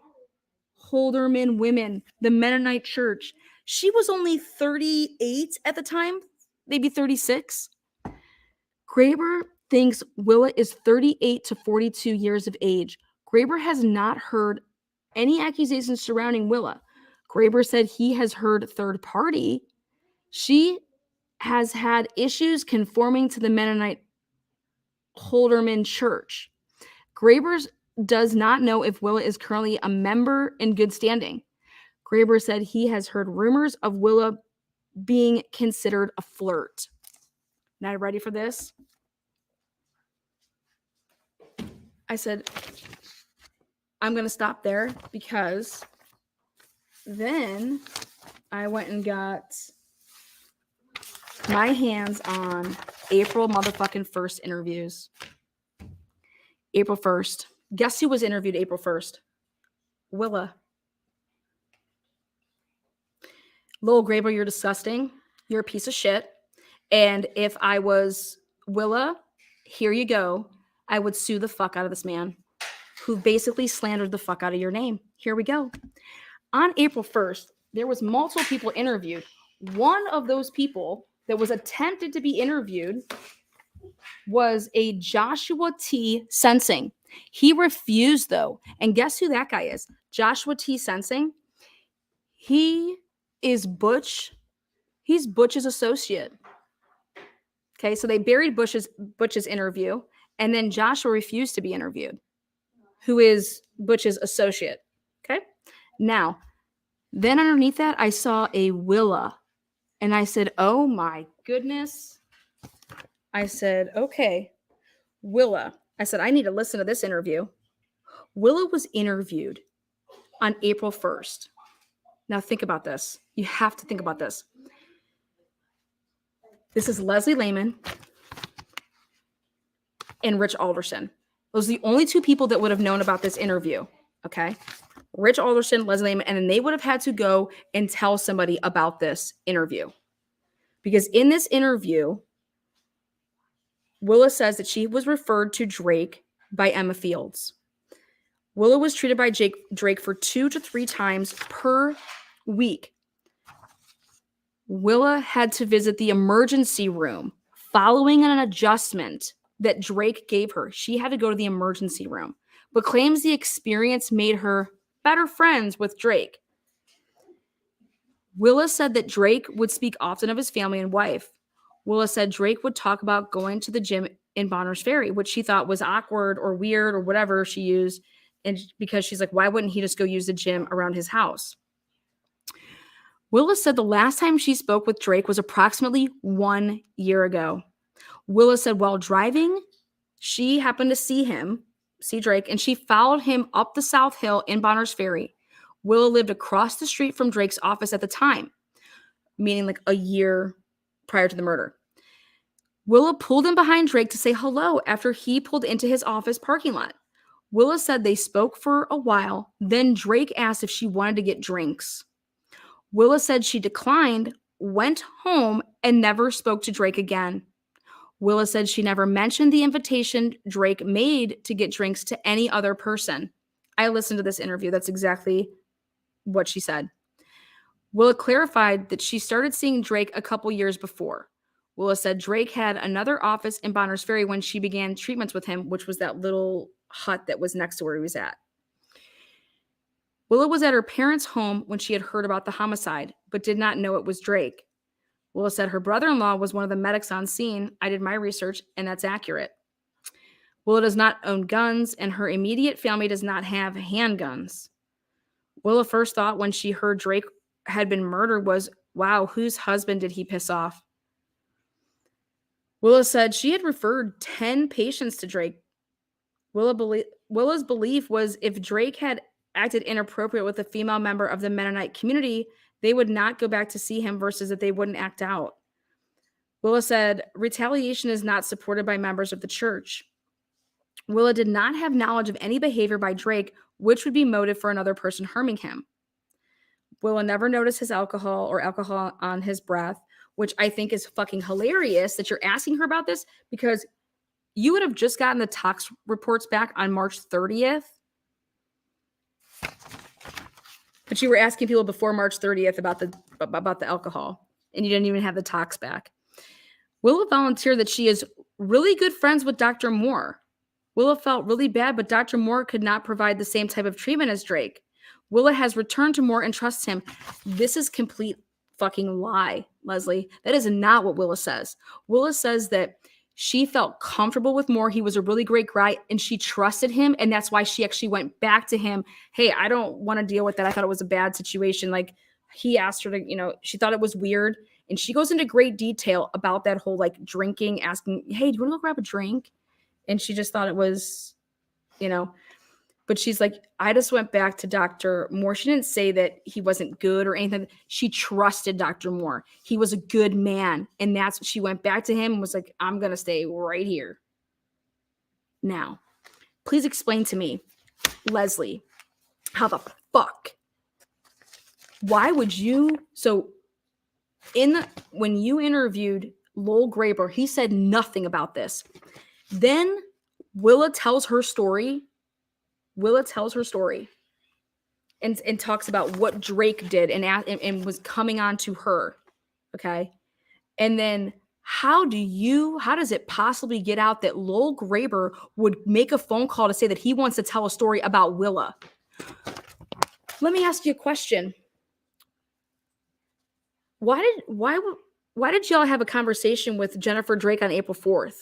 Holderman women, the Mennonite church. She was only 38 at the time, maybe 36. Graber thinks Willa is 38 to 42 years of age. Graber has not heard any accusations surrounding Willa. Graber said he has heard third party. She has had issues conforming to the Mennonite Holderman church. Graber does not know if Willa is currently a member in good standing. Graber said he has heard rumors of Willa being considered a flirt. Now, ready for this? I said, I'm going to stop there because then I went and got my hands on April motherfucking 1st interviews. April 1st. Guess who was interviewed April 1st? Willa. Lowell Graber, you're disgusting. You're a piece of shit. And if I was Willa, here you go. I would sue the fuck out of this man who basically slandered the fuck out of your name. Here we go. On April 1st, there was multiple people interviewed. One of those people that was attempted to be interviewed was a Joshua T. Sensing. He refused, though. And guess who that guy is? Joshua T. Sensing. He is Butch. He's Butch's associate. Okay, so they buried Butch's interview, and then Joshua refused to be interviewed, who is Butch's associate. Okay, now, then underneath that, I saw a Willa, and I said, oh my goodness. I said, okay, Willa. I said, I need to listen to this interview. Willa was interviewed on April 1st. Now think about this. You have to think about this. This is Leslie Lehman and Rich Alderson. Those are the only two people that would have known about this interview, okay? Rich Alderson, Leslie Lehman, and then they would have had to go and tell somebody about this interview. Because in this interview, Willa says that she was referred to Drake by Emma Fields. Willa was treated by Drake for 2 to 3 times per week. Willa had to visit the emergency room following an adjustment that Drake gave her. She had to go to the emergency room, but claims the experience made her better friends with Drake. Willa said that Drake would speak often of his family and wife. Willa said Drake would talk about going to the gym in Bonners Ferry, which she thought was awkward or weird or whatever she used. And because she's like, why wouldn't he just go use the gym around his house? Willa said the last time she spoke with Drake was approximately 1 year ago. Willa said while driving, she happened to see Drake, and she followed him up the South Hill in Bonners Ferry. Willa lived across the street from Drake's office at the time, meaning like a year prior to the murder. Willa pulled in behind Drake to say hello after he pulled into his office parking lot. Willa said they spoke for a while. Then Drake asked if she wanted to get drinks. Willa said she declined, went home, and never spoke to Drake again. Willa said she never mentioned the invitation Drake made to get drinks to any other person. I listened to this interview. That's exactly what she said. Willa clarified that she started seeing Drake a couple years before. Willa said Drake had another office in Bonners Ferry when she began treatments with him, which was that little hut that was next to where he was at. Willa was at her parents' home when she had heard about the homicide, but did not know it was Drake. Willa said her brother-in-law was one of the medics on scene. I did my research, and that's accurate. Willa does not own guns, and her immediate family does not have handguns. Willa first thought when she heard Drake had been murdered was, wow, whose husband did he piss off? Willa said she had referred 10 patients to Drake. Willa's belief was if Drake had acted inappropriate with a female member of the Mennonite community, they would not go back to see him versus that they wouldn't act out. Willa said retaliation is not supported by members of the church. Willa did not have knowledge of any behavior by Drake which would be motive for another person harming him. Willa never noticed his alcohol or alcohol on his breath, which I think is fucking hilarious that you're asking her about this because you would have just gotten the tox reports back on March 30th. But you were asking people before March 30th about the alcohol, and you didn't even have the tox back. Willa volunteered that she is really good friends with Dr. Moore. Willa felt really bad, but Dr. Moore could not provide the same type of treatment as Drake. Willa has returned to Moore and trusts him. This is complete fucking lie, Leslie. That is not what Willa says. Willa says that she felt comfortable with Moore. He was a really great guy, and she trusted him, and that's why she actually went back to him. Hey, I don't want to deal with that. I thought it was a bad situation. Like, he asked her to, she thought it was weird, and she goes into great detail about that whole, like, drinking, asking, hey, do you want to go grab a drink? And she just thought it was, but she's like, I just went back to Dr. Moore. She didn't say that he wasn't good or anything. She trusted Dr. Moore. He was a good man. And that's what she went back to him and was like, I'm going to stay right here. Now, please explain to me, Leslie, how the fuck, why would you, when you interviewed Lowell Graber, he said nothing about this. Then Willa tells her story and talks about what Drake did and was coming on to her. Okay. And then how does it possibly get out that Lowell Graber would make a phone call to say that he wants to tell a story about Willa? Let me ask you a question. Why did y'all have a conversation with Jennifer Drake on April 4th?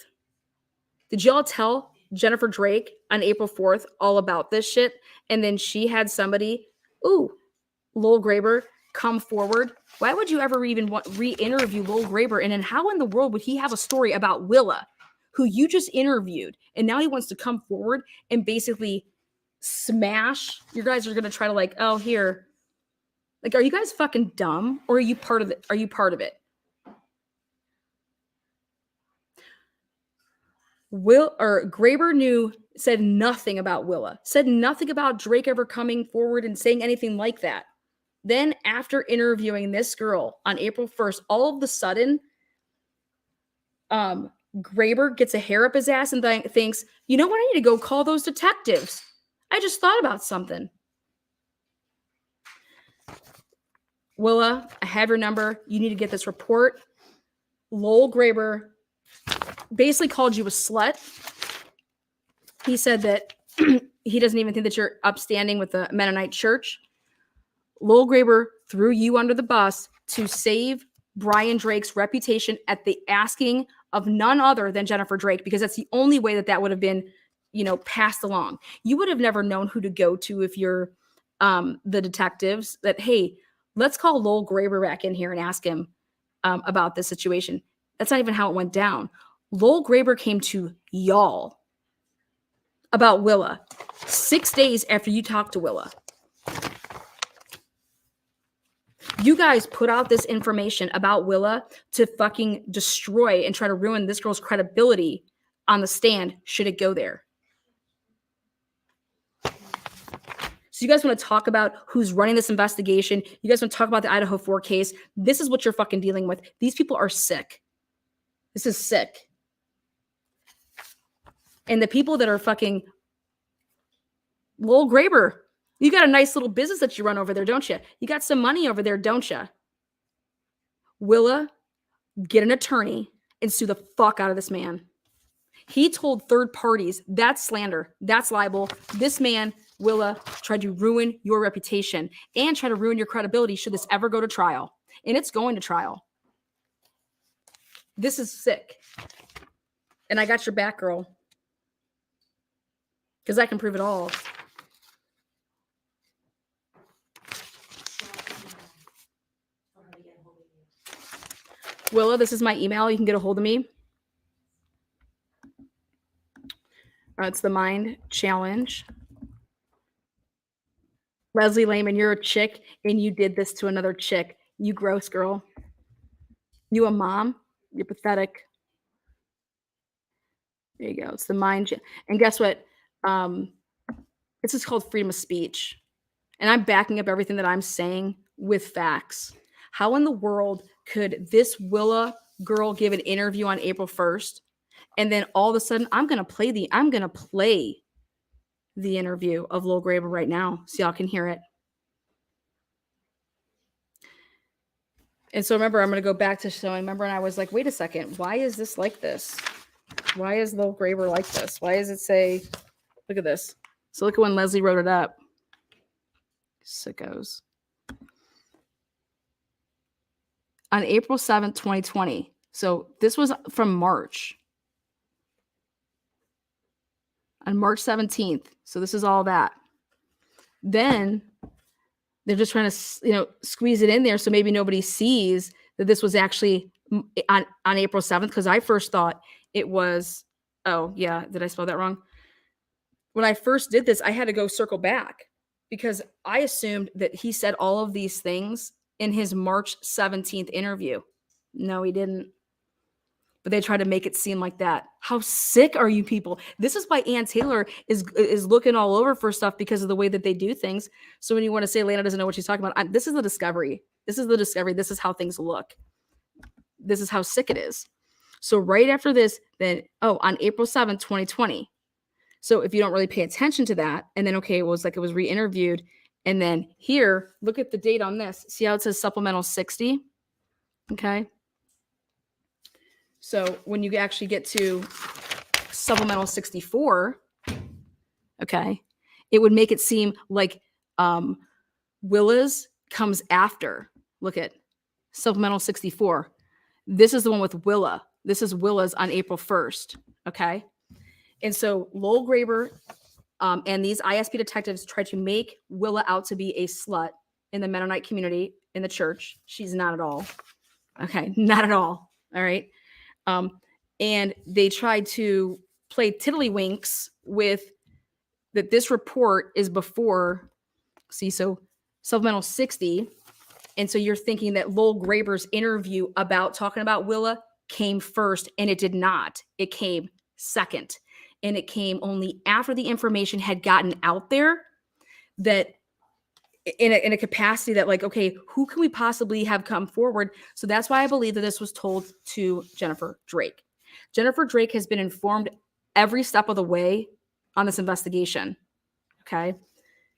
Did y'all tell Jennifer Drake on April 4th all about this shit? And then she had somebody, Lowell Graber, come forward. Why would you ever even re-interview Lowell Graber? And then how in the world would he have a story about Willa, who you just interviewed? And now he wants to come forward and basically smash. You guys are going to try to like, oh, here. Like, are you guys fucking dumb? Or are you part of it? Are you part of it? Graber said nothing about Willa, said nothing about Drake ever coming forward and saying anything like that. Then after interviewing this girl on April 1st, all of a sudden, Graber gets a hair up his ass and thinks, you know what? I need to go call those detectives. I just thought about something. Willa, I have your number. You need to get this report. Lowell Graber basically called you a slut. He said that he doesn't even think that you're upstanding with the Mennonite church. Lowell Graber threw you under the bus to save Brian Drake's reputation at the asking of none other than Jennifer Drake, because that's the only way that would have been, passed along. You would have never known who to go to if you're the detectives that, hey, let's call Lowell Graber back in here and ask him about this situation. That's not even how it went down. Lowell Graber came to y'all about Willa 6 days after you talked to Willa. You guys put out this information about Willa to fucking destroy and try to ruin this girl's credibility on the stand should it go there. So you guys want to talk about who's running this investigation? You guys want to talk about the Idaho4 case? This is what you're fucking dealing with. These people are sick. This is sick. And the people that are fucking Lowell Graber, you got a nice little business that you run over there, don't you? You got some money over there, don't you? Willa, get an attorney and sue the fuck out of this man. He told third parties, that's slander, that's libel. This man, Willa, tried to ruin your reputation and try to ruin your credibility should this ever go to trial. And it's going to trial. This is sick. And I got your back, girl. Because I can prove it all. Willa, this is my email. You can get a hold of me. It's the Mind Challenge. Leslie Lehman, you're a chick and you did this to another chick. You gross girl. You a mom? You're pathetic. There you go. It's the Mind. And guess what? This is called freedom of speech. And I'm backing up everything that I'm saying with facts. How in the world could this Willa girl give an interview on April 1st? And then all of a sudden, I'm gonna play the interview of Lowell Graber right now, so y'all can hear it. And so remember, I'm gonna go back to showing. Remember, and I was like, wait a second, why is this like this? Why is Lowell Graber like this? Why does it say? Look at this. So look at when Leslie wrote it up. Sickos. On April 7th, 2020. So this was from March. On March 17th. So this is all that. Then they're just trying to, squeeze it in there so maybe nobody sees that this was actually on April 7th. Because I first thought it was, oh yeah, did I spell that wrong? When I first did this, I had to go circle back because I assumed that he said all of these things in his March 17th interview. No, he didn't. But they try to make it seem like that. How sick are you people? This is why Ann Taylor is looking all over for stuff because of the way that they do things. So when you want to say Lana doesn't know what she's talking about, this is the discovery. This is the discovery. This is how things look. This is how sick it is. So right after this, then, on April 7th, 2020. So if you don't really pay attention to that, and then, okay, it was re-interviewed. And then here, look at the date on this. See how it says supplemental 60? Okay. So when you actually get to supplemental 64, okay, it would make it seem like Willa's comes after. Look at supplemental 64. This is the one with Willa. This is Willa's on April 1st, okay? And so Lowell Graber and these ISP detectives tried to make Willa out to be a slut in the Mennonite community in the church. She's not at all. Okay, not at all. All right. And they tried to play tiddlywinks with that this report is before, so supplemental 60. And so you're thinking that Lowell Graber's interview about talking about Willa came first, and it did not. It came second. And it came only after the information had gotten out there that in a capacity that okay, who can we possibly have come forward? So that's why I believe that this was told to Jennifer Drake. Jennifer Drake has been informed every step of the way on this investigation. Okay.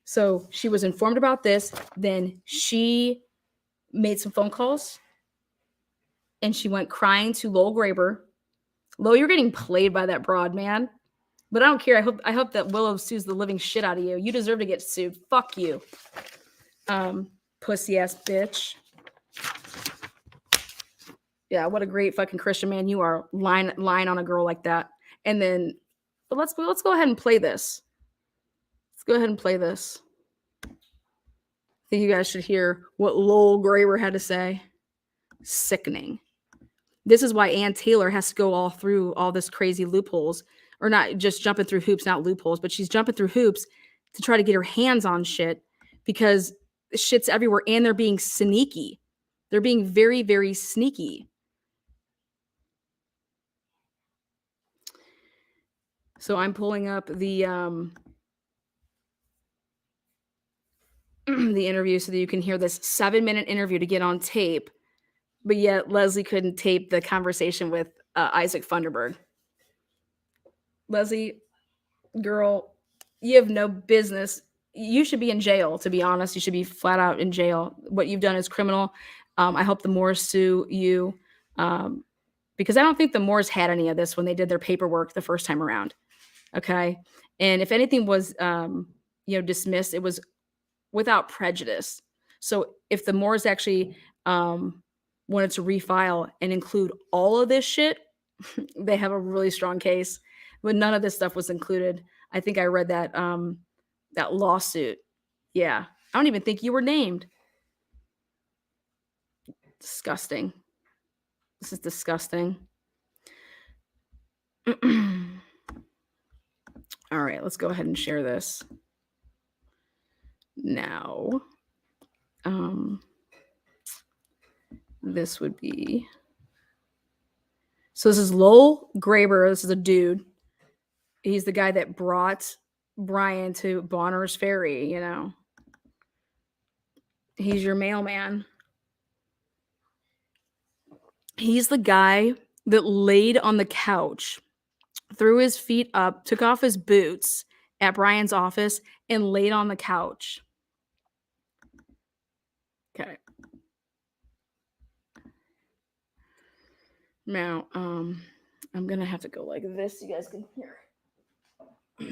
So she was informed about this. Then she made some phone calls and she went crying to Lowell Graber. Lowell, you're getting played by that broad, man. But I don't care. I hope that Willow sues the living shit out of you. You deserve to get sued. Fuck you. Pussy ass bitch. Yeah, what a great fucking Christian man you are, lying on a girl like that. And then, but let's go ahead and play this. Let's go ahead and play this. I think you guys should hear what Lowell Graber had to say. Sickening. This is why Ann Taylor has to go all through all this crazy loopholes, or not just jumping through hoops, not loopholes, but she's jumping through hoops to try to get her hands on shit because shit's everywhere and they're being sneaky. They're being very, very sneaky. So I'm pulling up the interview so that you can hear this 7-minute interview to get on tape. But yet Leslie couldn't tape the conversation with Isaac Funderburg. Leslie, girl, you have no business. You should be in jail, to be honest. You should be flat out in jail. What you've done is criminal. I hope the Moores sue you, because I don't think the Moores had any of this when they did their paperwork the first time around. Okay. And if anything was, dismissed, it was without prejudice. So if the Moores actually wanted to refile and include all of this shit, they have a really strong case. But none of this stuff was included. I think I read that that lawsuit. Yeah. I don't even think you were named. Disgusting. This is disgusting. All right, let's go ahead and share this now. This would be, so this is Lowell Graber. This is a dude. He's the guy that brought Brian to Bonner's Ferry, you know. He's your mailman. He's the guy that laid on the couch, threw his feet up, took off his boots at Brian's office, and laid on the couch. Okay. Now, I'm going to have to go like this so you guys can hear it.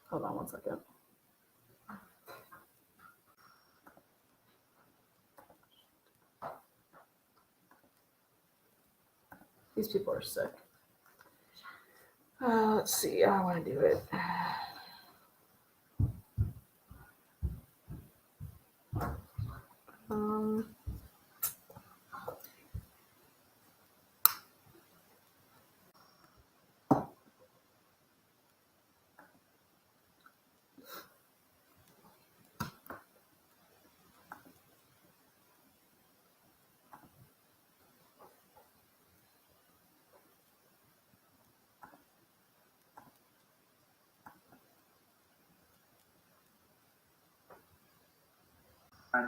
Hold on one second. These people are sick. Let's see. I want to do it.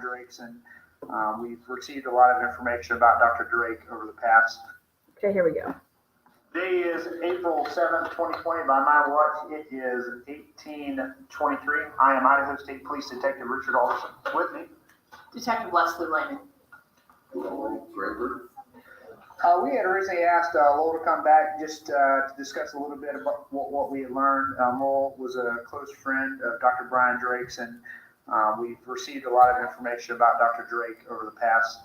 Drake's, and we've received a lot of information about Dr. Drake over the past. Okay, here we go. Day is April 7th, 2020. By my watch, it is 1823. I am Idaho State Police Detective Richard Alderson. With me, Detective Leslie Lehman. We had originally asked Lowell to come back just to discuss a little bit about what we had learned. Lowell was a close friend of Dr. Brian Drake's, and we've received a lot of information about Dr. Drake over the past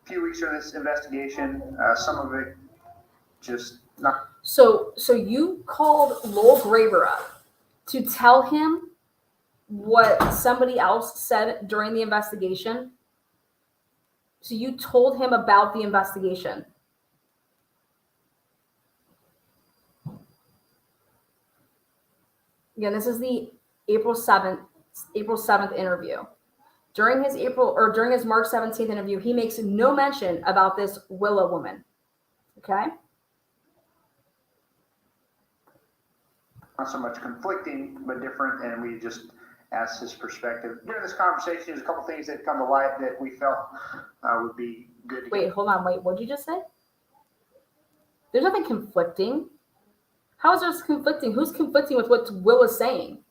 few weeks of this investigation. Some of it just not. So you called Lowell Graber up to tell him what somebody else said during the investigation? So you told him about the investigation? Again, this is the April 7th interview. During his March 17th interview, he makes no mention about this Willow woman. Okay? Not so much conflicting, but different, and we just asked his perspective. During this conversation, there's a couple things that come to light that we felt would be good. Wait, hold on. Wait, what did you just say? There's nothing conflicting. How is this conflicting? Who's conflicting with what Will is saying?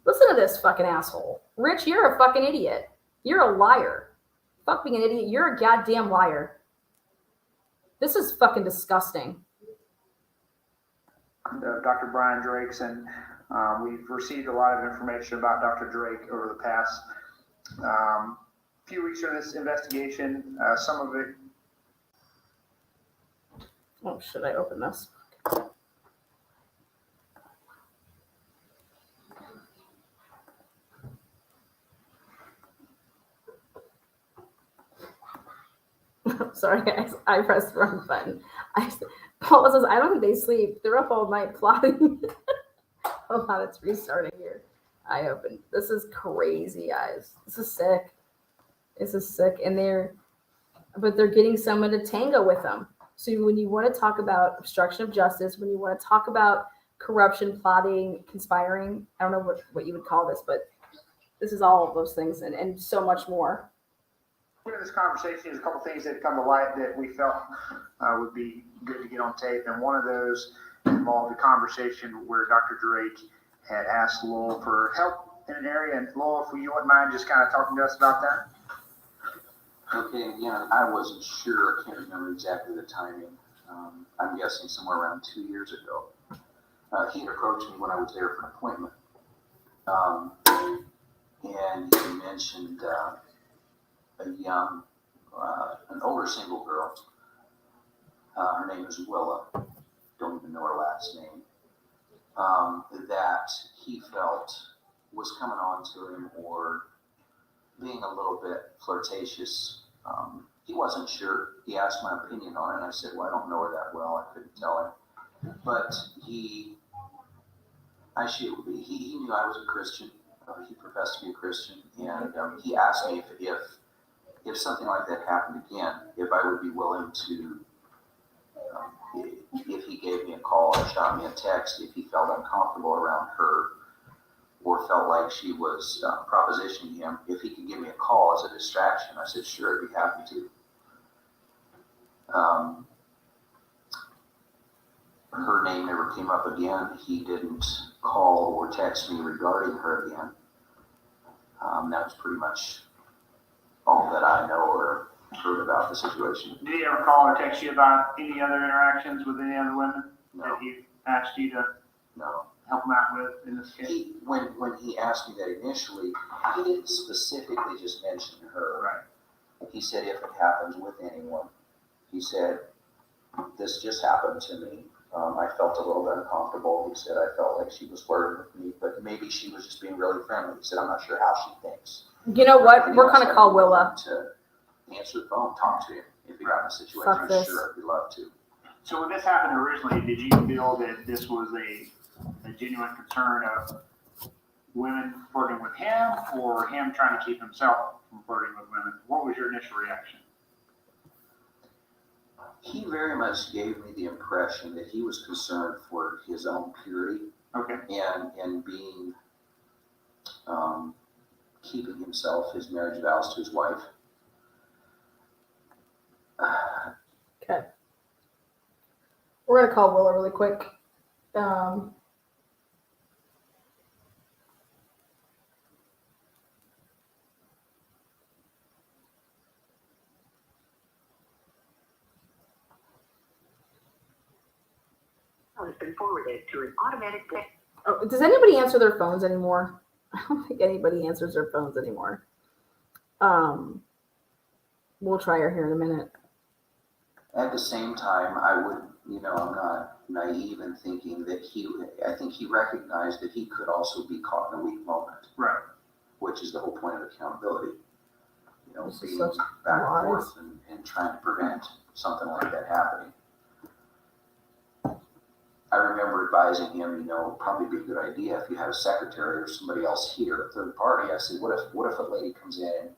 Listen to this fucking asshole. Rich, you're a fucking idiot. You're a liar. Fuck being an idiot. You're a goddamn liar. This is fucking disgusting. Dr. Brian Drake's, and we've received a lot of information about Dr. Drake over the past few weeks of this investigation. Some of it. Oh, should I open this? Sorry, guys. I pressed the wrong button. Paul says, I don't think they sleep. They're up all night plotting. Hold on, it's restarting here. I opened. This is crazy, guys. This is sick. This is sick. And they're getting someone to tango with them. So when you want to talk about obstruction of justice, when you want to talk about corruption, plotting, conspiring, I don't know what you would call this, but this is all of those things and so much more. In this conversation, there's a couple things that come to light that we felt would be good to get on tape, and one of those involved a conversation where Dr. Drake had asked Lowell for help in an area, and Lowell, if you wouldn't mind just kind of talking to us about that. Okay, again, I wasn't sure, I can't remember exactly the timing. I'm guessing somewhere around 2 years ago. He had approached me when I was there for an appointment. And he mentioned an older single girl. Her name is Willa. Don't even know her last name. That he felt was coming on to him or being a little bit flirtatious. He wasn't sure. He asked my opinion on it, and I said, well, I don't know her that well. I couldn't tell him. But he knew I was a Christian. He professed to be a Christian, and he asked me if something like that happened again, if I would be willing to, if he gave me a call or shot me a text, if he felt uncomfortable around her or felt like she was propositioning him, if he could give me a call as a distraction. I said, sure, I'd be happy to. Her name never came up again. He didn't call or text me regarding her again. That was pretty much all that I know or heard about the situation. Did he ever call or text you about any other interactions with any other women No. that he asked you to No. help him out with in this case? When he asked me that initially, he didn't specifically just mention her. Right. He said if it happens with anyone, he said, this just happened to me. I felt a little bit uncomfortable. He said I felt like she was flirting with me, but maybe she was just being really friendly. He said, I'm not sure how she thinks. You know what? We're going to call Willa. To answer the phone, talk to him. If he got in a situation, Fuck this. sure, I'd love to. So when this happened originally, did you feel that this was a genuine concern of women flirting with him or him trying to keep himself from flirting with women? What was your initial reaction? He very much gave me the impression that he was concerned for his own purity. Okay. And being, keeping himself, his marriage vows to his wife. Okay. We're going to call Willa really quick. Has been forwarded to an automatic text. Oh, does anybody answer their phones anymore? I don't think anybody answers their phones anymore. We'll try her here in a minute. At the same time, I would, I'm not naive in thinking that I think he recognized that he could also be caught in a weak moment. Right. Which is the whole point of accountability. This is Being such back and lies. forth and trying to prevent something like that happening. I remember advising him, probably be a good idea if you had a secretary or somebody else here, a third party. I said, what if a lady comes in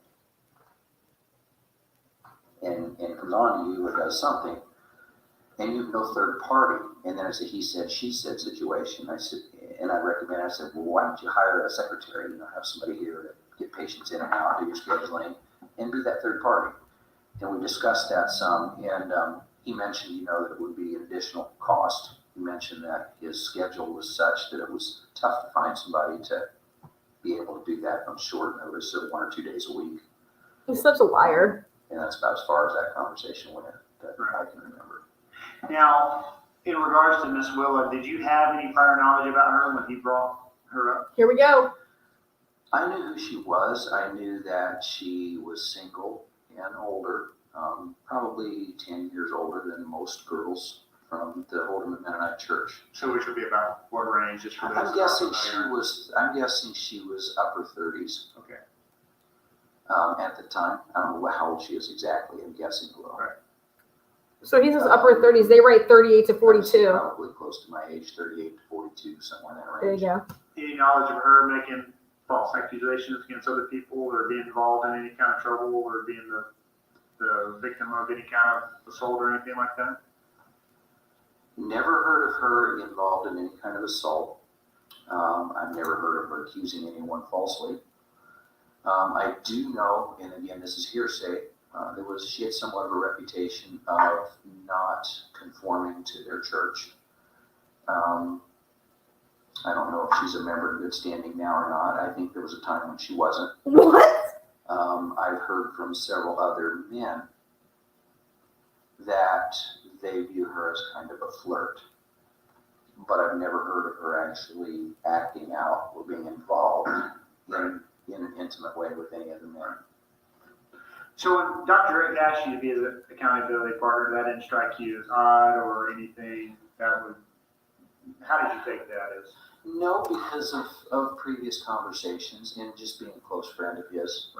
and comes on to you or does something, and you have no third party, and then it's a he said, she said situation. I said, and I said, well, why don't you hire a secretary, have somebody here to get patients in and out, do your scheduling, and be that third party. And we discussed that some, and he mentioned, that it would be an additional cost. He mentioned that his schedule was such that it was tough to find somebody to be able to do that on short notice, so 1 or 2 days a week. He's such a liar. And that's about as far as that conversation went that I can remember. Now, in regards to Miss Willa, did you have any prior knowledge about her when he brought her up? Here we go. I knew who she was. I knew that she was single and older, probably 10 years older than most girls from the older Mennonite church. So which would be about what range? Just for I'm guessing she was upper 30s. Okay. At the time. I don't know how old she is exactly. I'm guessing low. Right. So he says upper 30s. They write 38 to I would say 42. Probably close to my age, 38 to 42, somewhere in that There you range. go. Any knowledge of her making false accusations against other people or being involved in any kind of trouble or being the victim of any kind of assault or anything like that? Never heard of her involved in any kind of assault. I've never heard of her accusing anyone falsely. I do know, and again, this is hearsay, she had somewhat of a reputation of not conforming to their church. I don't know if she's a member in good standing now or not. I think there was a time when she wasn't. What? I've heard from several other men that they view her as kind of a flirt, but I've never heard of her actually acting out or being involved in an intimate way with any of the men. So when Dr. Drake asked you to be the accountability partner, that didn't strike you as odd or anything that would, how did you take that as? No, because of previous conversations and just being a close friend of his,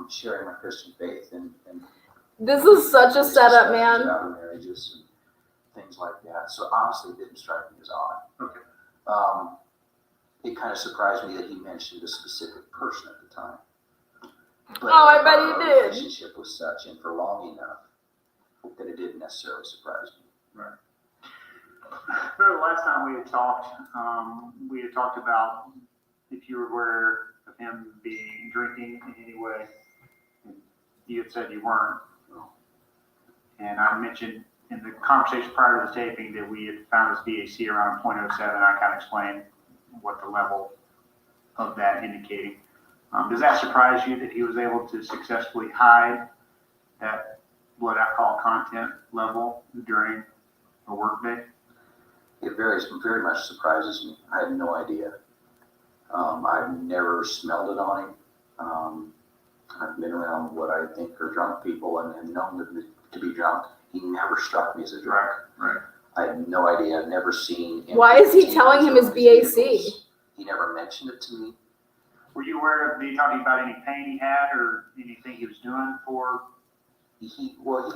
sharing my Christian faith and This is such a setup, man. about marriages and things like that. So honestly, it didn't strike me as odd. Okay. It kind of surprised me that he mentioned a specific person at the time. But Oh, I bet he our did. relationship was such and for long enough that it didn't necessarily surprise me. Right. Remember the last time we had talked about if you were aware of him being drinking in any way. You had said you weren't. And I mentioned in the conversation prior to the taping that we had found his BAC around 0.07. I kind of explained what the level of that indicating. Does that surprise you that he was able to successfully hide that blood alcohol content level during a workday? It very much surprises me. I had no idea. I've never smelled it on him. I've been around what I think are drunk people and known to be drunk. He never struck me as a drunk. Right. I had no idea. I've never seen. Why is he telling him his BAC? He never mentioned it to me. Were you aware of, did he talk to you about any pain he had or anything he was doing for? He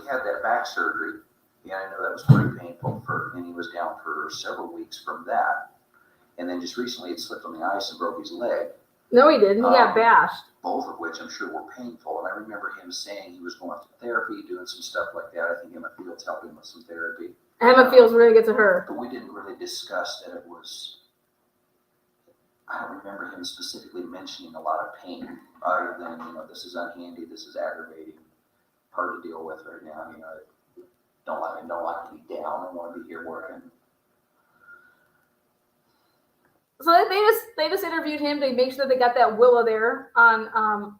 had that back surgery. Yeah, I know that was pretty painful and he was down for several weeks from that. And then just recently it slipped on the ice and broke his leg. No, he didn't. He got bashed. Both of which I'm sure were painful. And I remember him saying he was going to therapy, doing some stuff like that. I think Emma Fields helped him with some therapy. Emma feels we're going to get to her. But we didn't really discuss that it was, I don't remember him specifically mentioning a lot of pain other than, this is unhandy, this is aggravating, hard to deal with right now. Don't like to be down. I want to be here working. So they just interviewed him to make sure that they got that Willa there on,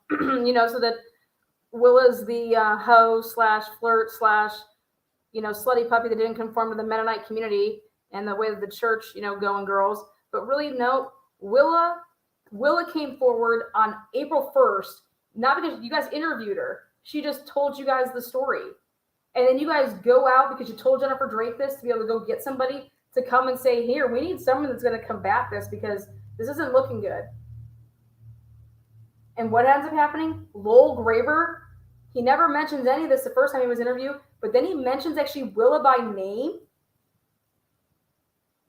so that Willa's the hoe / flirt / slutty puppy that didn't conform to the Mennonite community and the way that the church, going girls. But really, no, Willa came forward on April 1st, not because you guys interviewed her. She just told you guys the story. And then you guys go out because you told Jennifer Drake this to be able to go get somebody to come and say, here, we need someone that's going to combat this because this isn't looking good. And what ends up happening? Lowell Graber, he never mentions any of this the first time he was interviewed, but then he mentions actually Willa by name.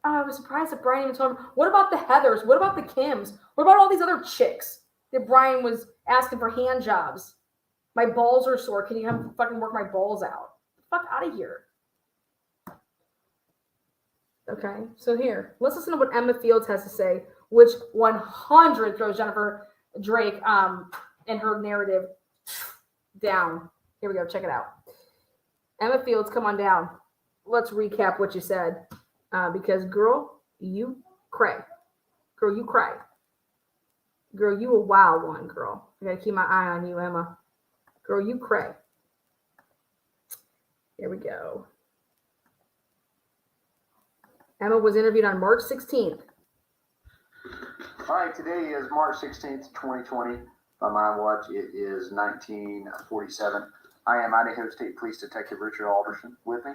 I was surprised that Brian even told him, what about the Heathers? What about the Kims? What about all these other chicks that Brian was asking for hand jobs? My balls are sore. Can you come fucking work my balls out? Fuck out of here. Okay, so here, let's listen to what Emma Fields has to say, which 100 throws Jennifer Drake and her narrative down. Here we go, check it out. Emma Fields, come on down. Let's recap what you said. Because girl, you cray. Girl, you cray. Girl, you a wild one, girl. I gotta keep my eye on you, Emma. Girl, you cray. Here we go. Emma was interviewed on March 16th. All right, today is March 16th, 2020. By my watch, it is 1947. I am Idaho State Police Detective Richard Alderson. With me,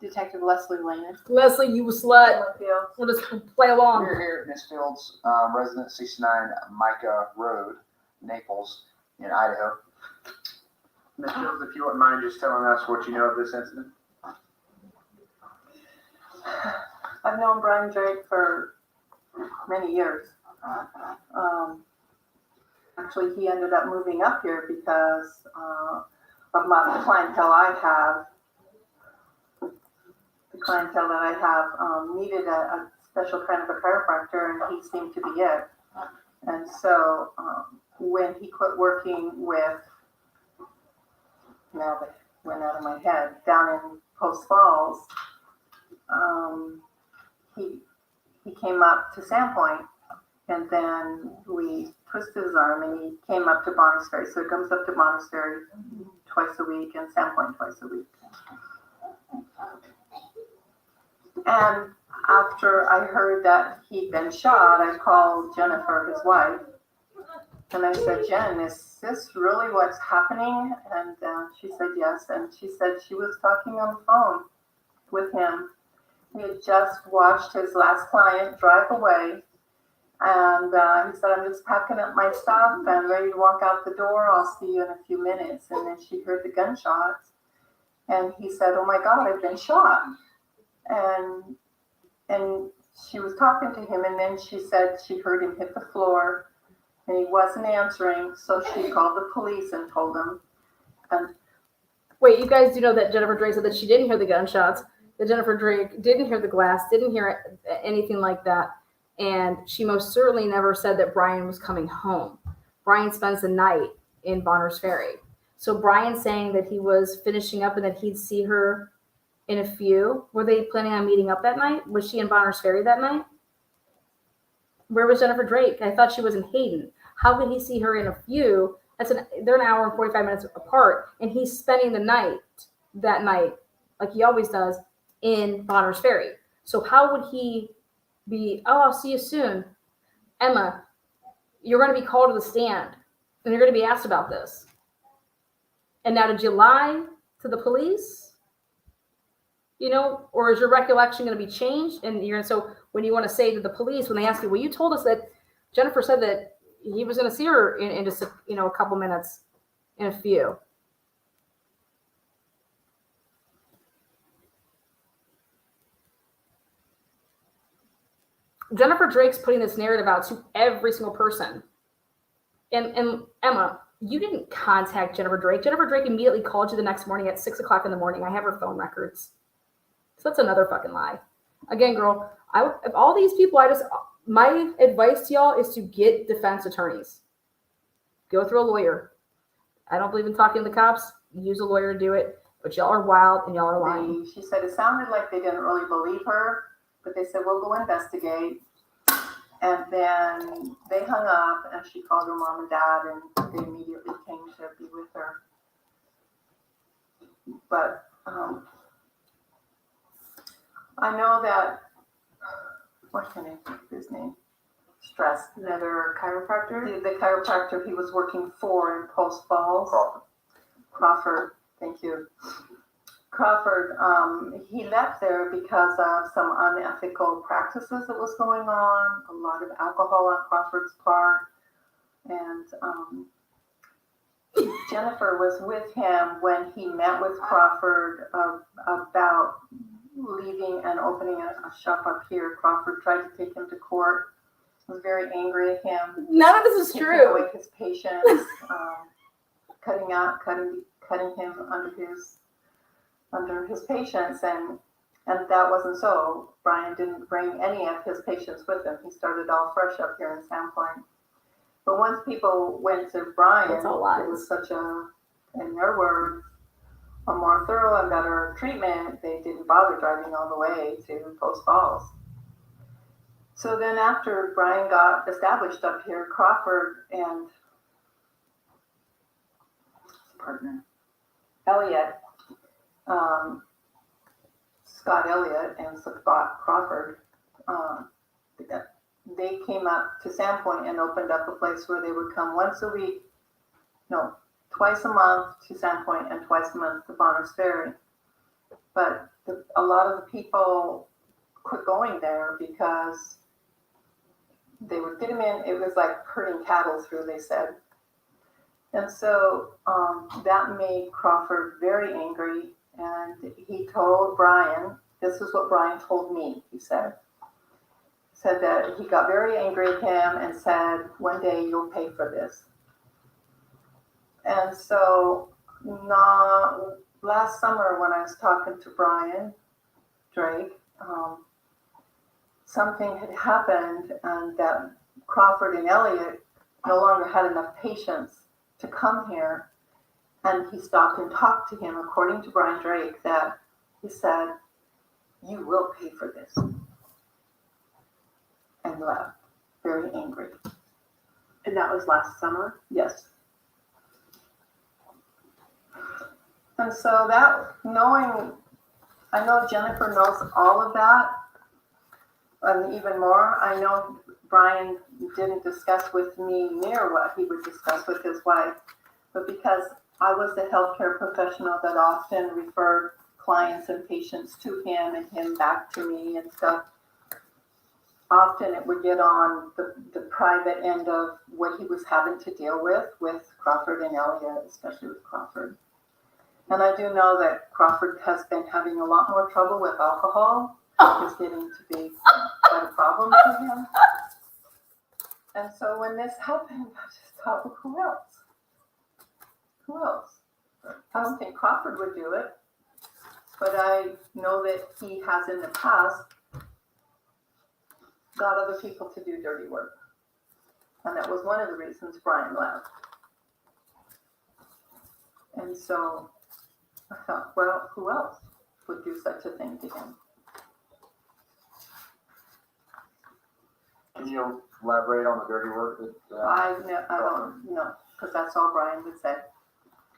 Detective Leslie Lehman. Leslie, you a slut. We'll just play along. we're here at Miss Fields' residence, 69 Micah Road, Naples, in Idaho. Ms. Fields, if you wouldn't mind just telling us what you know of this incident. I've known Brian Drake for many years. Actually, he ended up moving up here because of the clientele I have. The clientele that I have needed a special kind of a chiropractor, and he seemed to be it. And so when he quit working with, now that went out of my head, down in Post Falls, he came up to Sandpoint, and then we twisted his arm, and he came up to Bonners Ferry. So he comes up to Bonners Ferry twice a week and Sandpoint twice a week. And after I heard that he'd been shot, I called Jennifer, his wife, and I said, Jen, is this really what's happening? And she said yes, and she said she was talking on the phone with him. He had just watched his last client drive away, and he said, I'm just packing up my stuff and ready to walk out the door. I'll see you in a few minutes. And then she heard the gunshots, and he said, oh my God, I've been shot. And she was talking to him, and then she said she heard him hit the floor, and he wasn't answering, so she called the police and told them. And Wait, you guys do know that Jennifer Drake said that she didn't hear the gunshots, that Jennifer Drake didn't hear the glass, didn't hear anything like that. And she most certainly never said that Brian was coming home. Brian spends the night in Bonners Ferry. So Brian saying that he was finishing up and that he'd see her in a few. Were they planning on meeting up that night? Was she in Bonners Ferry that night? Where was Jennifer Drake? I thought she was in Hayden. How could he see her in a few? They're an hour and 45 minutes apart, and he's spending the night that night, like he always does, in Bonners Ferry. So how would he be, oh, I'll see you soon. Emma, you're going to be called to the stand, and you're going to be asked about this. And now did you lie to the police? You know, or is your recollection going to be changed? And so when you want to say to the police, when they ask you, well, you told us that Jennifer said that he was going to see her in just, a couple minutes, in a few. Jennifer Drake's putting this narrative out to every single person. And Emma, you didn't contact Jennifer Drake. Jennifer Drake immediately called you the next morning at 6 o'clock in the morning. I have her phone records. So that's another fucking lie. Again, girl, of all these people, my advice to y'all is to get defense attorneys. Go through a lawyer. I don't believe in talking to the cops. Use a lawyer to do it. But y'all are wild and y'all are lying. she said it sounded like they didn't really believe her, but they said, we'll go investigate. And then they hung up, and she called her mom and dad, and they immediately came to be with her. But I know that, what can I think of his name? Stress, another chiropractor? The chiropractor he was working for in Post Falls. Crawford, thank you. Crawford, he left there because of some unethical practices that was going on, a lot of alcohol on Crawford's part. And Jennifer was with him when he met with Crawford about leaving and opening a shop up here. Crawford tried to take him to court, was very angry at him. None of this is taking true. away his patience, cutting him under his patience, and that wasn't so. Brian didn't bring any of his patients with him. He started all fresh up here in Sandpoint. But once people went to Brian, it was such in their words, a more thorough and better treatment. They didn't bother driving all the way to Post Falls. So then after Brian got established up here, Crawford and his partner, Elliott, Scott Elliott and Scott Crawford, they came up to Sandpoint and opened up a place where they would come twice a month to Sandpoint and twice a month to Bonners Ferry. But a lot of the people quit going there because they would get them in. It was like herding cattle through, they said. And so that made Crawford very angry. And he told Brian this is what Brian told me, he said. Said that he got very angry at him and said, one day you'll pay for this. And so last summer when I was talking to Brian Drake, something had happened and that Crawford and Elliot no longer had enough patience to come here. And he stopped and talked to him, according to Brian Drake, that he said, you will pay for this. And left, very angry. And that was last summer? Yes. And so that, I know Jennifer knows all of that, and even more. I know Brian didn't discuss with me near what he would discuss with his wife, but because I was the healthcare professional that often referred clients and patients to him and him back to me and stuff, often it would get on the private end of what he was having to deal with Crawford and Elliot, especially with Crawford. And I do know that Crawford has been having a lot more trouble with alcohol. It's getting to be quite a problem for him. And so when this happened, I just thought, well, who else? Who else? I don't think Crawford would do it, but I know that he has in the past got other people to do dirty work. And that was one of the reasons Brian left. And so I thought, well, who else would do such a thing to him? Can you elaborate on the dirty work that? I don't know, because that's all Brian would say.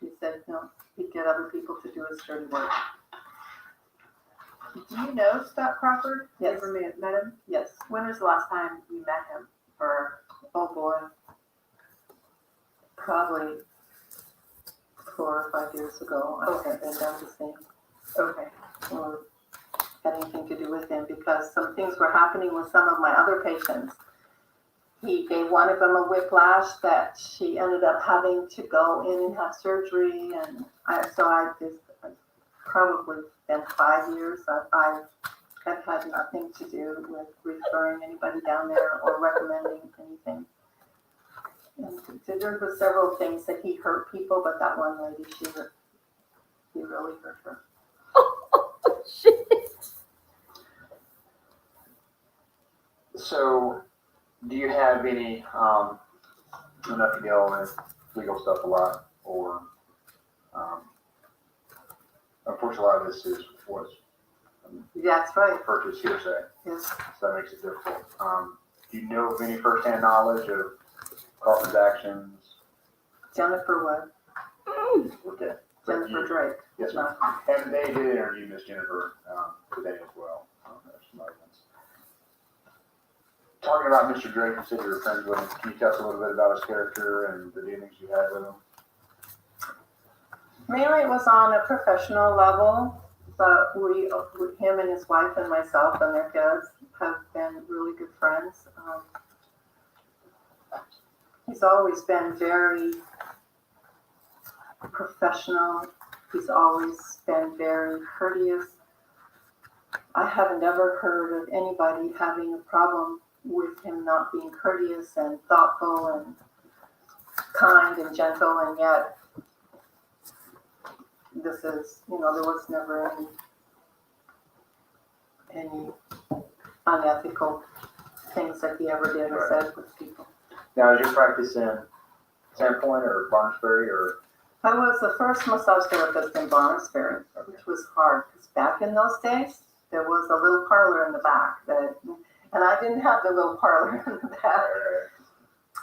He said, no, he'd get other people to do his dirty work. Do you know Scott Crawford? Yes. You ever met him? Yes. When was the last time you met him? Or Oh boy. Probably 4 or 5 years ago. I haven't been down to see okay. or had anything to do with him because some things were happening with some of my other patients. He gave one of them a whiplash that she ended up having to go in and have surgery, and it's probably been 5 years that I have had nothing to do with referring anybody down there or recommending anything. And there were several things that he hurt people, but that one lady, he really hurt her. Oh, shit. So, do you have any, I don't know if you deal with legal stuff a lot, or, unfortunately, a lot of this is what's That's right. referred to as hearsay, Yes. so that makes it difficult. Do you know of any firsthand knowledge of Crawford's actions? Jennifer would. Okay. Jennifer Drake. Yes, ma'am. And they did interview Miss Jennifer today as well. There's some other ones. Talking about Mr. Drake, you said you were friends with him. Can you tell us a little bit about his character and the dealings you had with him? Mainly it was on a professional level, but him and his wife and myself and their kids have been really good friends. He's always been very professional. He's always been very courteous. I haven't ever heard of anybody having a problem with him not being courteous and thoughtful and kind and gentle, and yet this is, there was never any unethical things that he ever did or said with people. Now, is your practice in Sandpoint or Barnesbury or? I was the first massage therapist in Barnesbury, which was hard because back in those days, there was a little parlor in the back and I didn't have the little parlor in the back.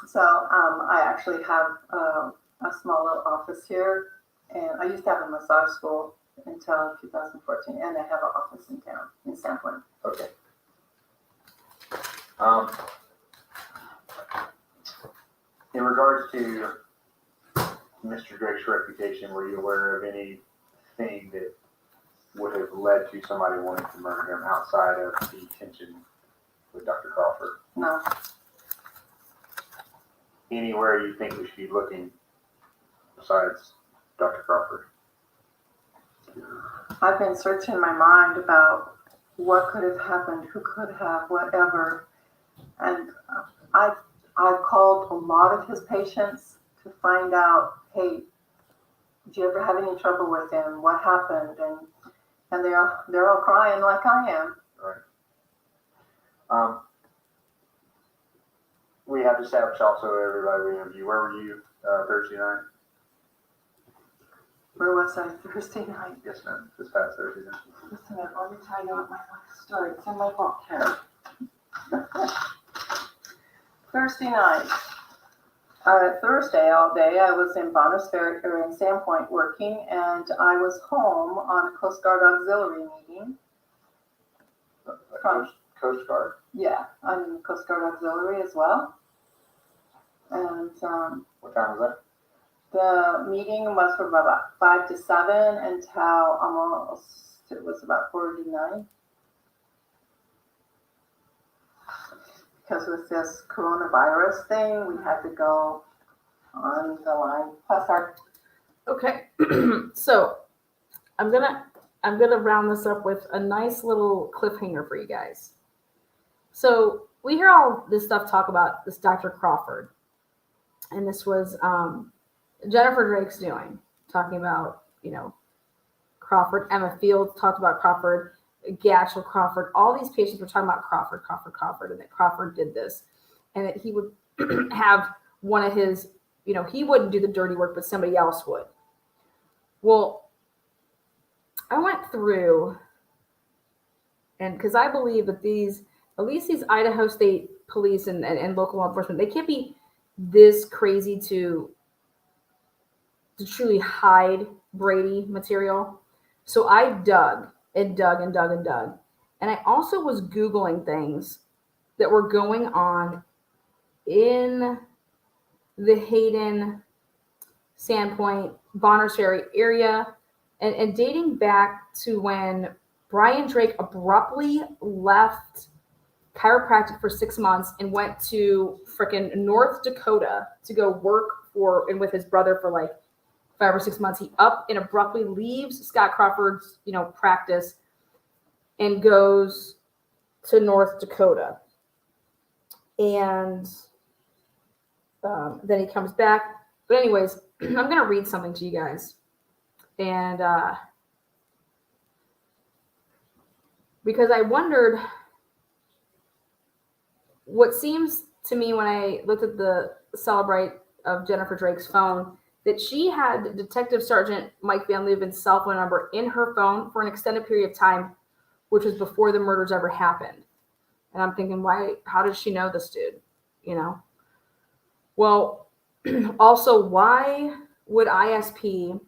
So I actually have a small little office here, and I used to have a massage school until 2014, and I have an office in town, in Sandpoint. Okay. In regards to Mr. Drake's reputation, were you aware of anything that would have led to somebody wanting to murder him outside of the tension with Dr. Crawford? No, Anywhere you think we should be looking besides Dr. Crawford? I've been searching my mind about what could have happened, who could have, whatever. And I called a lot of his patients to find out, hey, did you ever have any trouble with him? What happened? And they're all crying like I am. We have to establish also, everybody, we have you. Where were you Thursday night? Where was I Thursday night? Yes, ma'am. This past Thursday night. Listen, let me tell you what my life story. It's in my book here. Thursday night. Thursday all day, I was in Bonner's Ferry or in Sandpoint working, and I was home on a Coast Guard auxiliary meeting. Coast Guard. Yeah, I'm in Coast Guard auxiliary as well. And What time was the meeting was from about 5 to 7 until almost, it was about 49. Because with this coronavirus thing, we had to go on the line. Plus our Okay, so I'm gonna round this up with a nice little cliffhanger for you guys. So we hear all this stuff talk about this Dr. Crawford, and this was Jennifer Drake's doing, talking about, Crawford. Emma Fields talked about Crawford. Gatchel Crawford. All these patients were talking about Crawford, and that Crawford did this, and that he would have one of his, he wouldn't do the dirty work, but somebody else would. Well, I went through, and because I believe that at least these Idaho State police and local law enforcement, they can't be this crazy to truly hide Brady material. So I dug. And I also was Googling things that were going on in the Hayden, Sandpoint, Bonner's Ferry area, and dating back to when Brian Drake abruptly left chiropractic for 6 months and went to frickin' North Dakota to go work and with his brother for like 5 or 6 months. He up and abruptly leaves Scott Crawford's, practice and goes to North Dakota. And then he comes back. But anyways, I'm going to read something to you guys. And because I wondered what seems to me when I looked at the Celebrite of Jennifer Drake's phone, that she had Detective Sergeant Mike Van Leuven's cell phone number in her phone for an extended period of time, which was before the murders ever happened. And I'm thinking, how does she know this dude? Well, also, why would ISP,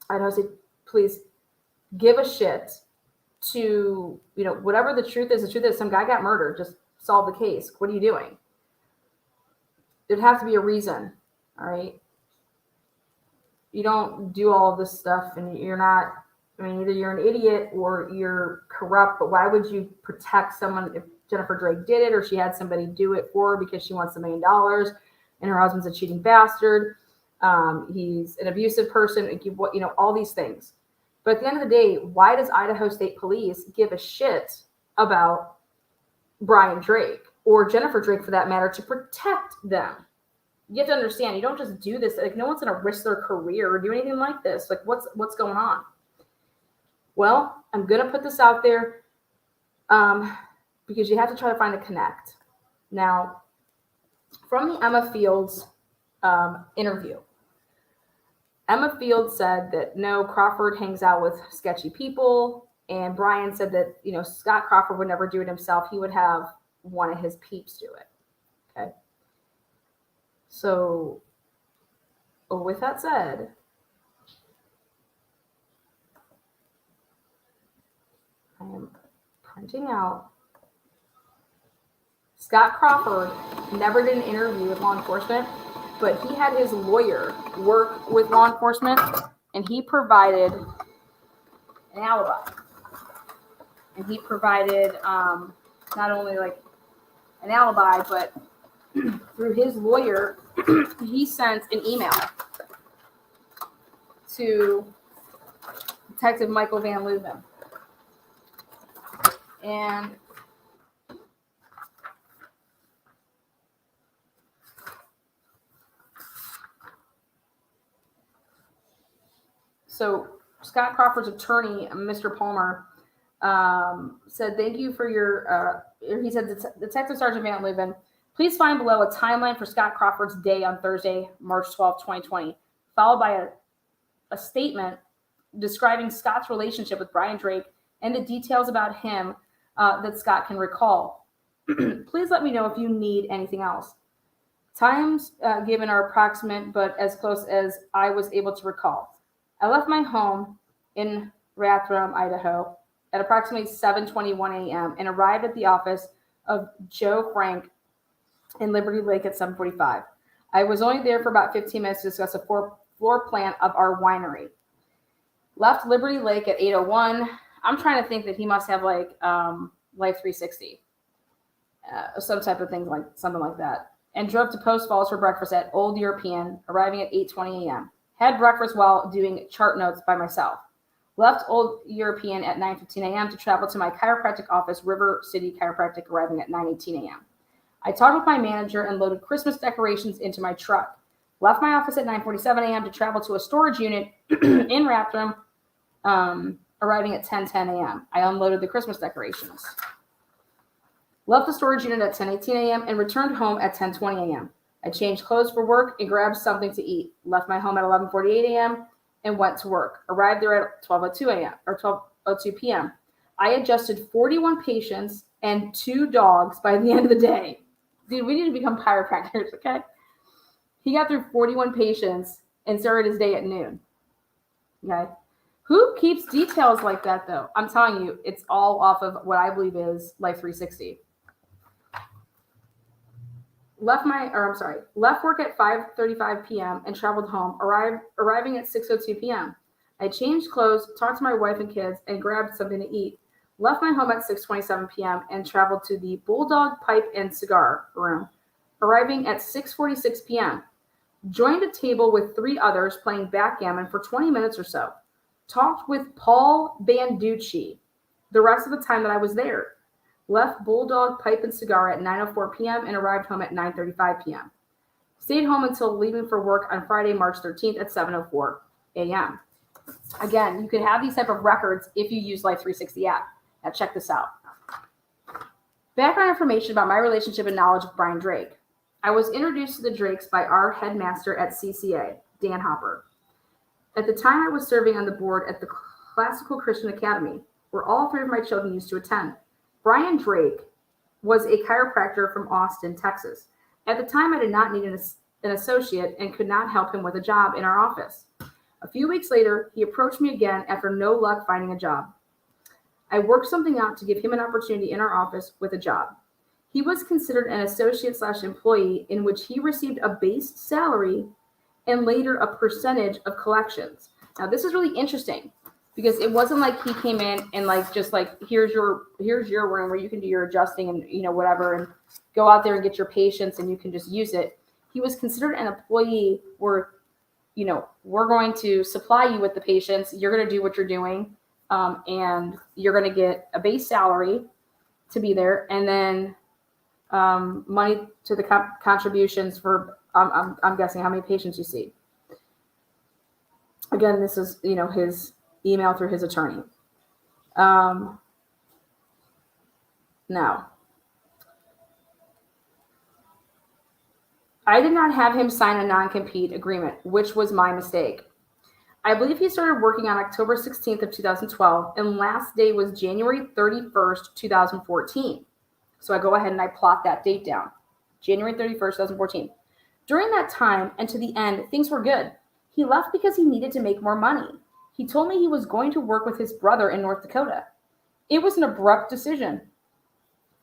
Idaho State Police, give a shit to, whatever the truth is, some guy got murdered, just solve the case. What are you doing? There'd have to be a reason, all right? You don't do all of this stuff and you're not, either you're an idiot or you're corrupt, but why would you protect someone if Jennifer Drake did it or she had somebody do it for her because she wants $1 million and her husband's a cheating bastard, he's an abusive person, all these things. But at the end of the day, why does Idaho State Police give a shit about Brian Drake or Jennifer Drake for that matter to protect them? You have to understand, you don't just do this. Like, no one's going to risk their career or do anything like this. Like, what's going on? Well, I'm going to put this out there because you have to try to find a connect. Now, from the Emma Fields interview, Emma Fields said that no, Crawford hangs out with sketchy people. And Brian said that, Scott Crawford would never do it himself. He would have one of his peeps do it. Okay. So, with that said, I am printing out. Scott Crawford never did an interview with law enforcement, but he had his lawyer work with law enforcement, and he provided an alibi. And he provided not only like an alibi, but through his lawyer, he sent an email to Detective Michael Van Leuven. And so Scott Crawford's attorney, Mr. Palmer, said, thank you for your, he said, Detective Sergeant Van Leeuwen, please find below a timeline for Scott Crawford's day on Thursday, March 12, 2020, followed by a statement describing Scott's relationship with Brian Drake and the details about him that Scott can recall. Please let me know if you need anything else. Times given are approximate, but as close as I was able to recall. I left my home in Rathdrum, Idaho, at approximately 7:21 a.m. and arrived at the office of Joe Frank in Liberty Lake at 7:45. I was only there for about 15 minutes to discuss a floor plan of our winery. Left Liberty Lake at 8:01. I'm trying to think that he must have like Life 360, some type of thing, like something like that, and drove to Post Falls for breakfast at Old European, arriving at 8:20 a.m. Had breakfast while doing chart notes by myself. Left Old European at 9:15 a.m. to travel to my chiropractic office, River City Chiropractic, arriving at 9:18 a.m. I talked with my manager and loaded Christmas decorations into my truck. Left my office at 9:47 a.m. to travel to a storage unit in Rathdrum, arriving at 10:10 a.m. I unloaded the Christmas decorations. Left the storage unit at 10:18 a.m. and returned home at 10:20 a.m. I changed clothes for work and grabbed something to eat. Left my home at 11:48 a.m. and went to work. Arrived there at 12:02 a.m. or 12:02 p.m. I adjusted 41 patients and 2 dogs by the end of the day. Dude, we need to become chiropractors, okay? He got through 41 patients and started his day at noon. Okay? Who keeps details like that, though? I'm telling you, it's all off of what I believe is Life 360. Left work at 5:35 p.m. and traveled home, arriving at 6:02 p.m. I changed clothes, talked to my wife and kids, and grabbed something to eat. Left my home at 6:27 p.m. and traveled to the Bulldog Pipe and Cigar Room, arriving at 6:46 p.m. Joined a table with 3 others playing backgammon for 20 minutes or so. Talked with Paul Banducci the rest of the time that I was there. Left Bulldog Pipe and Cigar at 9:04 p.m. and arrived home at 9:35 p.m. Stayed home until leaving for work on Friday, March 13th at 7:04 a.m. Again, you can have these type of records if you use Life 360 app. Now check this out. Background information about my relationship and knowledge of Brian Drake. I was introduced to the Drakes by our headmaster at CCA, Dan Hopper. At the time, I was serving on the board at the Classical Christian Academy, where all 3 of my children used to attend. Brian Drake was a chiropractor from Austin, Texas. At the time, I did not need an associate and could not help him with a job in our office. A few weeks later, he approached me again after no luck finding a job. I worked something out to give him an opportunity in our office with a job. He was considered an associate/employee in which he received a base salary and later a percentage of collections. Now, this is really interesting because it wasn't like he came in and like just like here's your room where you can do your adjusting and whatever and go out there and get your patients and you can just use it. He was considered an employee where we're going to supply you with the patients. You're going to do what you're doing, and you're going to get a base salary to be there, and then money to the contributions for. I'm guessing how many patients you see. Again, this is his email through his attorney. Now, I did not have him sign a non-compete agreement, which was my mistake. I believe he started working on October 16th of 2012, and last day was January 31st, 2014. So I go ahead and I plot that date down. January 31st, 2014. During that time and to the end, things were good. He left because he needed to make more money. He told me he was going to work with his brother in North Dakota. It was an abrupt decision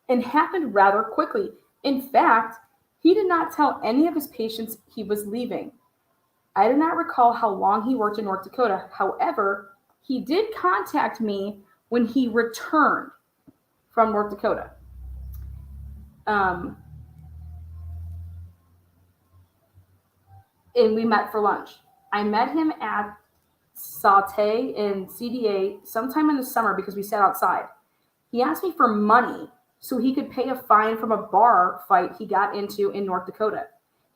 and happened rather quickly. In fact, he did not tell any of his patients he was leaving. I do not recall how long he worked in North Dakota. However, he did contact me when he returned from North Dakota. And we met for lunch. I met him at Saute in CDA sometime in the summer because we sat outside. He asked me for money so he could pay a fine from a bar fight he got into in North Dakota.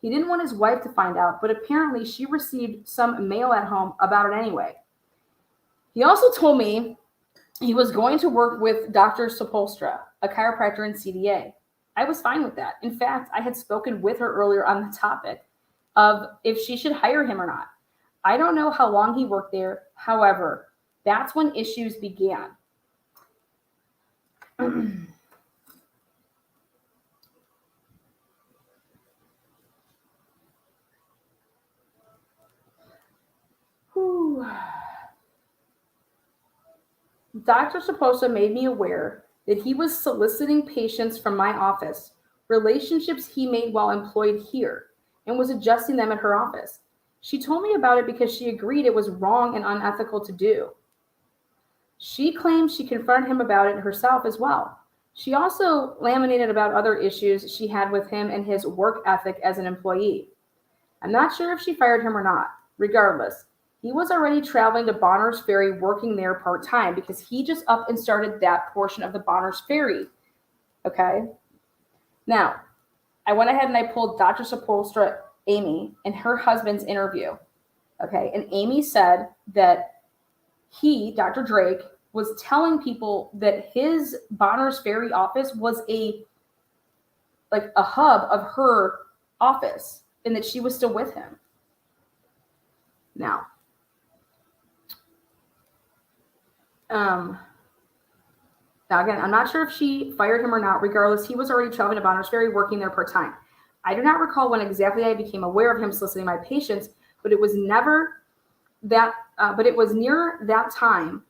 He didn't want his wife to find out, but apparently she received some mail at home about it anyway. He also told me he was going to work with Dr. Sepulstra, a chiropractor in CDA. I was fine with that. In fact, I had spoken with her earlier on the topic of if she should hire him or not. I don't know how long he worked there. However, that's when issues began. Dr. Saposa made me aware that he was soliciting patients from my office, relationships he made while employed here, and was adjusting them at her office. She told me about it because she agreed it was wrong and unethical to do. She claimed she confronted him about it herself as well. She also laminated about other issues she had with him and his work ethic as an employee. I'm not sure if she fired him or not. Regardless, he was already traveling to Bonners Ferry working there part-time because he just up and started that portion of the Bonners Ferry. Okay? Now, I went ahead and I pulled Dr. Sepulstra, Amy, and her husband's interview. Okay? And Amy said that he, Dr. Drake, was telling people that his Bonners Ferry office was a hub of her office and that she was still with him. Now, again, I'm not sure if she fired him or not. Regardless, he was already traveling to Bonners Ferry working there part-time. I do not recall when exactly I became aware of him soliciting my patients, but it was never that, but it was near that time,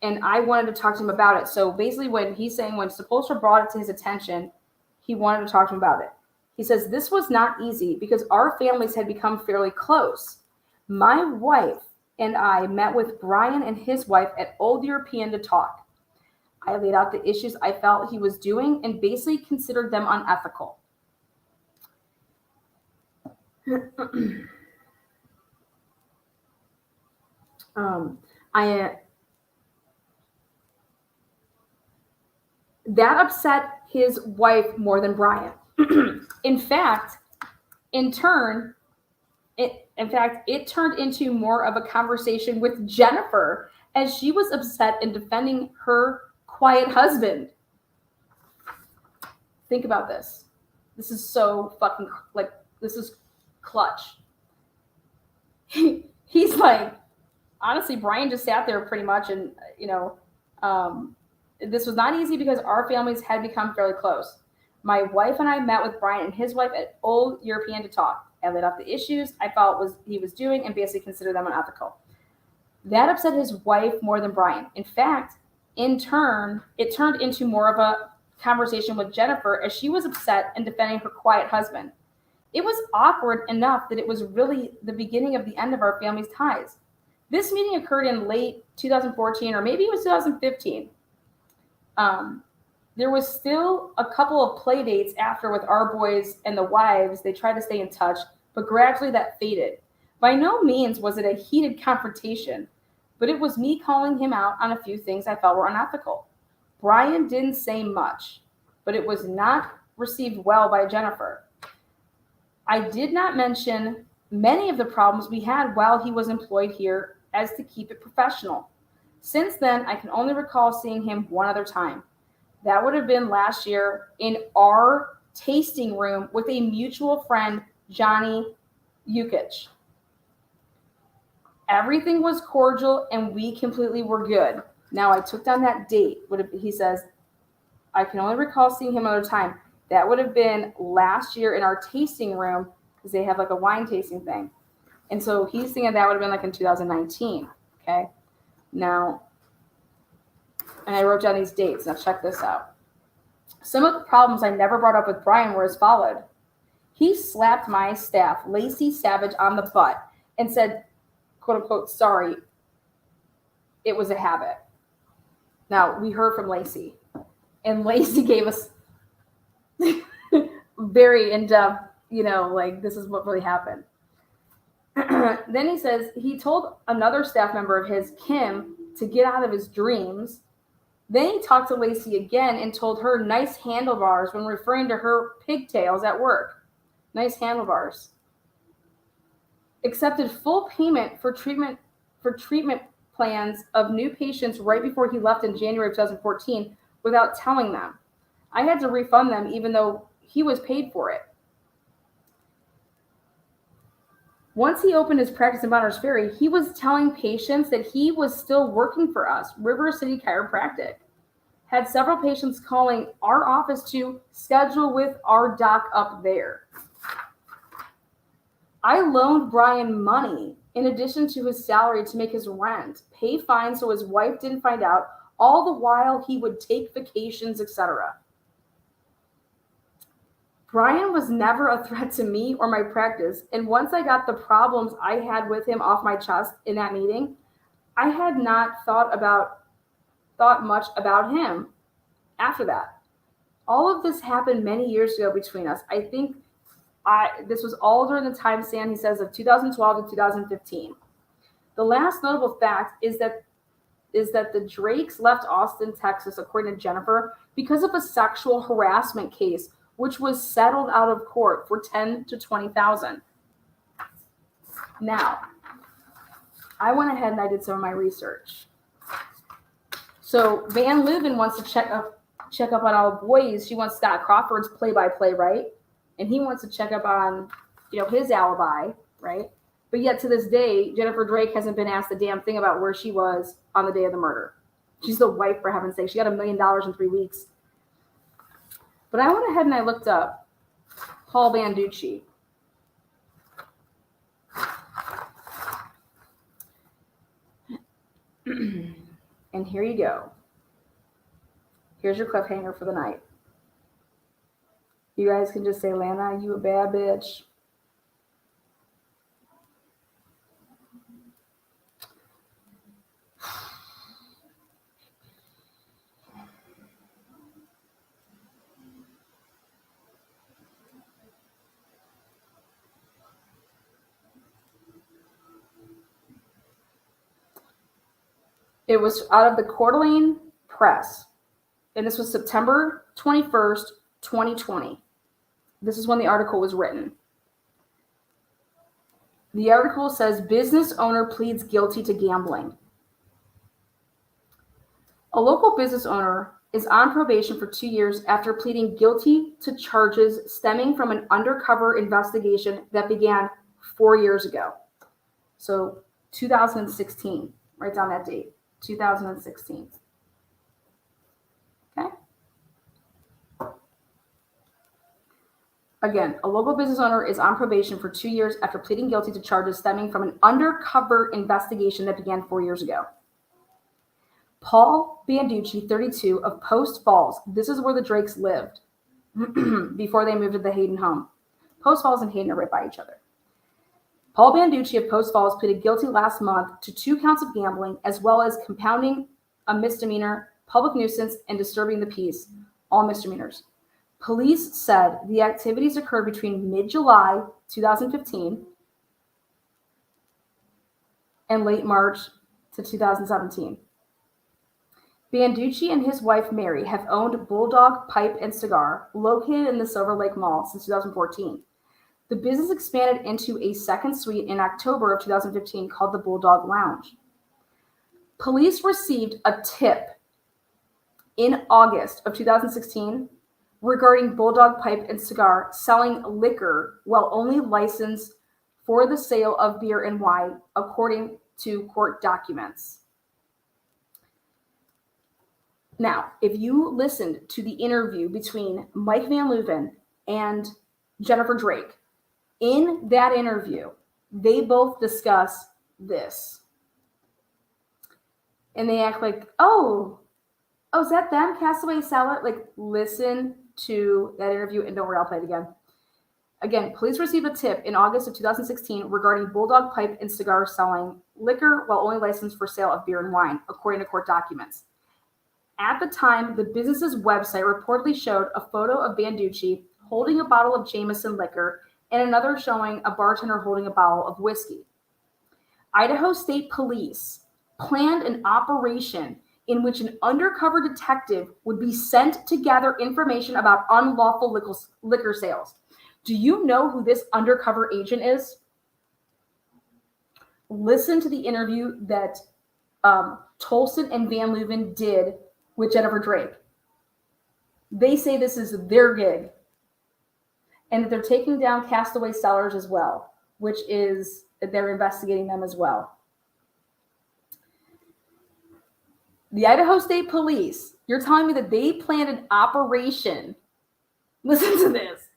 and I wanted to talk to him about it. So basically when he's saying when Sepulstra brought it to his attention, he wanted to talk to him about it. He says, this was not easy because our families had become fairly close. My wife and I met with Brian and his wife at Old European to talk. I laid out the issues I felt he was doing and basically considered them unethical. That upset his wife more than Brian. In fact, it turned into more of a conversation with Jennifer as she was upset in defending her quiet husband. Think about this. This is so fucking, this is clutch. He's like, honestly, Brian just sat there pretty much and, this was not easy because our families had become fairly close. My wife and I met with Brian and his wife at Old European to talk. I laid out the issues I felt he was doing and basically considered them unethical. That upset his wife more than Brian. In fact, in turn, it turned into more of a conversation with Jennifer as she was upset and defending her quiet husband. It was awkward enough that it was really the beginning of the end of our family's ties. This meeting occurred in late 2014, or maybe it was 2015. There was still a couple of play dates after with our boys and the wives. They tried to stay in touch, but gradually that faded. By no means was it a heated confrontation, but it was me calling him out on a few things I felt were unethical. Brian didn't say much, but it was not received well by Jennifer. I did not mention many of the problems we had while he was employed here as to keep it professional. Since then, I can only recall seeing him one other time. That would have been last year in our tasting room with a mutual friend, Johnny Yukich. Everything was cordial and we completely were good. Now I took down that date. He says, I can only recall seeing him another time. That would have been last year in our tasting room because they have like a wine tasting thing. And so he's thinking that would have been like in 2019. Okay. Now, and I wrote down these dates. Now check this out. Some of the problems I never brought up with Brian were as followed. He slapped my staff, Lacey Savage, on the butt and said, quote unquote, sorry, it was a habit. Now, we heard from Lacey, and Lacey gave us very in-depth, this is what really happened. Then he says he told another staff member of his, Kim, to get out of his dreams. Then he talked to Lacey again and told her nice handlebars when referring to her pigtails at work. Nice handlebars. Accepted full payment for treatment plans of new patients right before he left in January of 2014 without telling them. I had to refund them even though he was paid for it. Once he opened his practice in Bonners Ferry, he was telling patients that he was still working for us, River City Chiropractic. Had several patients calling our office to schedule with our doc up there. I loaned Brian money in addition to his salary to make his rent, pay fines so his wife didn't find out, all the while he would take vacations, etc. Brian was never a threat to me or my practice, and once I got the problems I had with him off my chest in that meeting, I had not thought much about him after that. All of this happened many years ago between us. I think this was all during the time span, he says, of 2012 to 2015. The last notable fact is that the Drakes left Austin, Texas, according to Jennifer, because of a sexual harassment case, which was settled out of court for $10,000 to $20,000. Now, I went ahead and I did some of my research. So Van Leuven wants to check up on all boys. She wants Scott Crawford's play-by-play, right? And he wants to check up on, his alibi, right? But yet to this day, Jennifer Drake hasn't been asked a damn thing about where she was on the day of the murder. She's the wife, for heaven's sake. She got $1 million in 3 weeks. But I went ahead and I looked up Paul Banducci. And here you go. Here's your cliffhanger for the night. You guys can just say, Lana, you a bad bitch. It was out of the Coeur d'Alene Press, and this was September 21st, 2020. This is when the article was written. The article says, business owner pleads guilty to gambling. A local business owner is on probation for 2 years after pleading guilty to charges stemming from an undercover investigation that began 4 years ago. So 2016, write down that date. 2016. Okay. Again, a local business owner is on probation for 2 years after pleading guilty to charges stemming from an undercover investigation that began 4 years ago. Paul Banducci, 32, of Post Falls. This is where the Drakes lived before they moved to the Hayden home. Post Falls and Hayden are right by each other. Paul Banducci of Post Falls pleaded guilty last month to 2 counts of gambling, as well as compounding a misdemeanor, public nuisance, and disturbing the peace, all misdemeanors. Police said the activities occurred between mid-July 2015 and late March to 2017. Banducci and his wife Mary have owned Bulldog Pipe and Cigar, located in the Silver Lake Mall, since 2014. The business expanded into a second suite in October of 2015 called the Bulldog Lounge. Police received a tip in August of 2016 regarding Bulldog Pipe and Cigar selling liquor while only licensed for the sale of beer and wine, according to court documents. Now, if you listened to the interview between Mike Van Leuven and Jennifer Drake, in that interview, they both discuss this. And they act like, oh, is that them? Castaway Salad? Like, listen to that interview, and don't worry, I'll play it again. Again, police received a tip in August of 2016 regarding Bulldog Pipe and Cigar selling liquor while only licensed for sale of beer and wine, according to court documents. At the time, the business's website reportedly showed a photo of Banducci holding a bottle of Jameson liquor and another showing a bartender holding a bottle of whiskey. Idaho State Police planned an operation in which an undercover detective would be sent to gather information about unlawful liquor sales. Do you know who this undercover agent is? Listen to the interview that Tolson and Van Leuven did with Jennifer Drake. They say this is their gig and that they're taking down castaway sellers as well, which is that they're investigating them as well. The Idaho State Police, you're telling me that they planned an operation. Listen to this.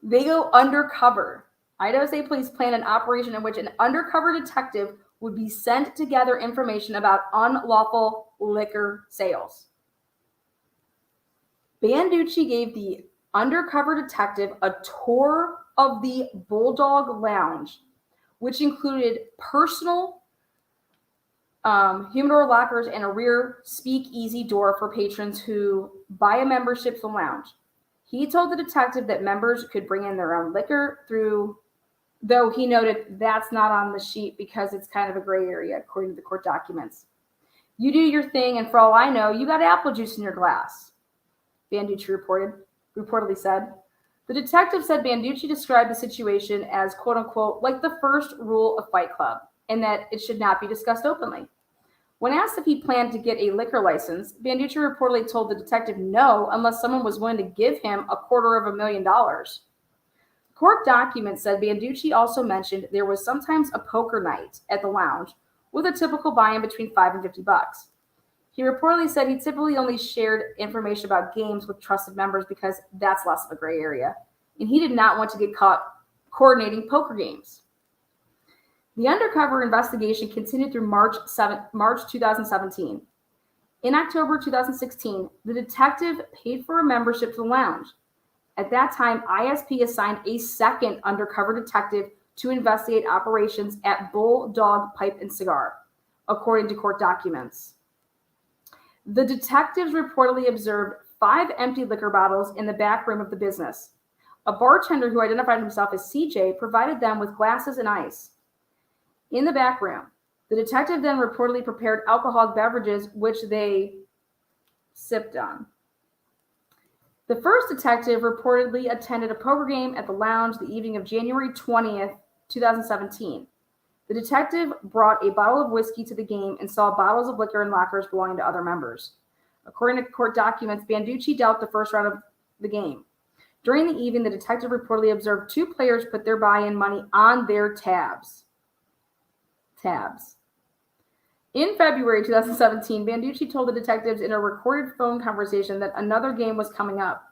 They go undercover. Idaho State Police planned an operation in which an undercover detective would be sent to gather information about unlawful liquor sales. Banducci gave the undercover detective a tour of the Bulldog Lounge, which included personal humidor lockers and a rear speakeasy door for patrons who buy a membership to the lounge. He told the detective that members could bring in their own liquor through, though he noted that's not on the sheet because it's kind of a gray area, according to the court documents. You do your thing, and for all I know, you got apple juice in your glass, Banducci reportedly said. The detective said Banducci described the situation as, quote unquote, like the first rule of Fight Club, and that it should not be discussed openly. When asked if he planned to get a liquor license, Banducci reportedly told the detective no unless someone was willing to give him $250,000. Court documents said Banducci also mentioned there was sometimes a poker night at the lounge with a typical buy-in between $5 and $50. He reportedly said he typically only shared information about games with trusted members because that's less of a gray area, and he did not want to get caught coordinating poker games. The undercover investigation continued through March 2017. In October 2016, the detective paid for a membership to the lounge. At that time, ISP assigned a second undercover detective to investigate operations at Bulldog Pipe and Cigar, according to court documents. The detectives reportedly observed 5 empty liquor bottles in the back room of the business. A bartender who identified himself as CJ provided them with glasses and ice. In the back room, the detective then reportedly prepared alcoholic beverages, which they sipped on. The first detective reportedly attended a poker game at the lounge the evening of January 20th, 2017. The detective brought a bottle of whiskey to the game and saw bottles of liquor in lockers belonging to other members. According to court documents, Banducci dealt the first round of the game. During the evening, the detective reportedly observed 2 players put their buy-in money on their tabs. In February 2017, Banducci told the detectives in a recorded phone conversation that another game was coming up.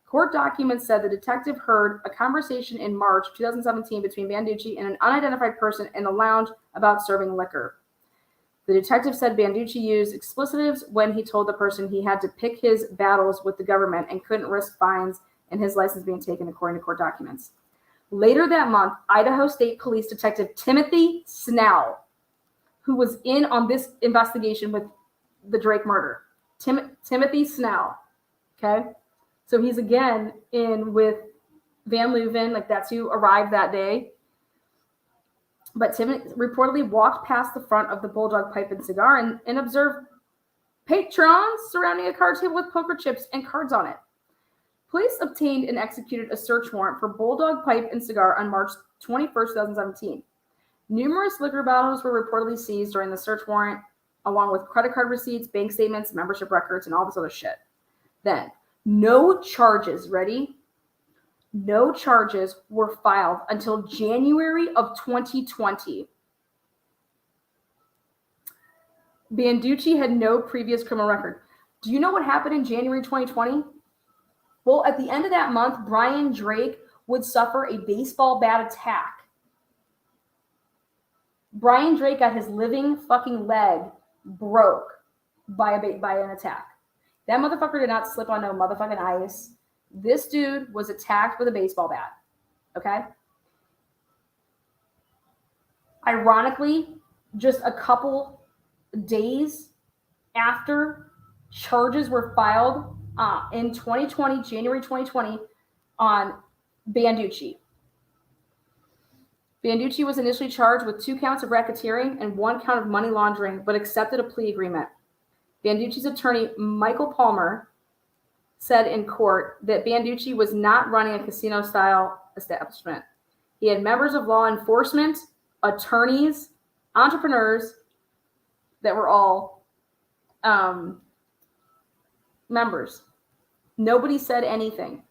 Court documents said the detective heard a conversation in March 2017 between Banducci and an unidentified person in the lounge about serving liquor. The detective said Banducci used explicitives when he told the person he had to pick his battles with the government and couldn't risk fines and his license being taken, according to court documents. Later that month, Idaho State Police Detective Timothy Snell, who was in on this investigation with the Drake murder. Timothy Snell, okay? So he's again in with Van Leuven, like that's who arrived that day. But Timothy reportedly walked past the front of the Bulldog Pipe and Cigar and observed patrons surrounding a card table with poker chips and cards on it. Police obtained and executed a search warrant for Bulldog Pipe and Cigar on March 21st, 2017. Numerous liquor bottles were reportedly seized during the search warrant, along with credit card receipts, bank statements, membership records, and all this other shit. Then, no charges, ready? No charges were filed until January of 2020. Banducci had no previous criminal record. Do you know what happened in January 2020? Well, at the end of that month, Brian Drake would suffer a baseball bat attack. Brian Drake got his living fucking leg broke by an attack. That motherfucker did not slip on no motherfucking ice. This dude was attacked with a baseball bat. Okay? Ironically, just a couple days after charges were filed in 2020, January 2020, on Banducci. Banducci was initially charged with 2 counts of racketeering and 1 count of money laundering, but accepted a plea agreement. Banducci's attorney, Michael Palmer, said in court that Banducci was not running a casino-style establishment. He had members of law enforcement, attorneys, entrepreneurs that were all members. Nobody said anything.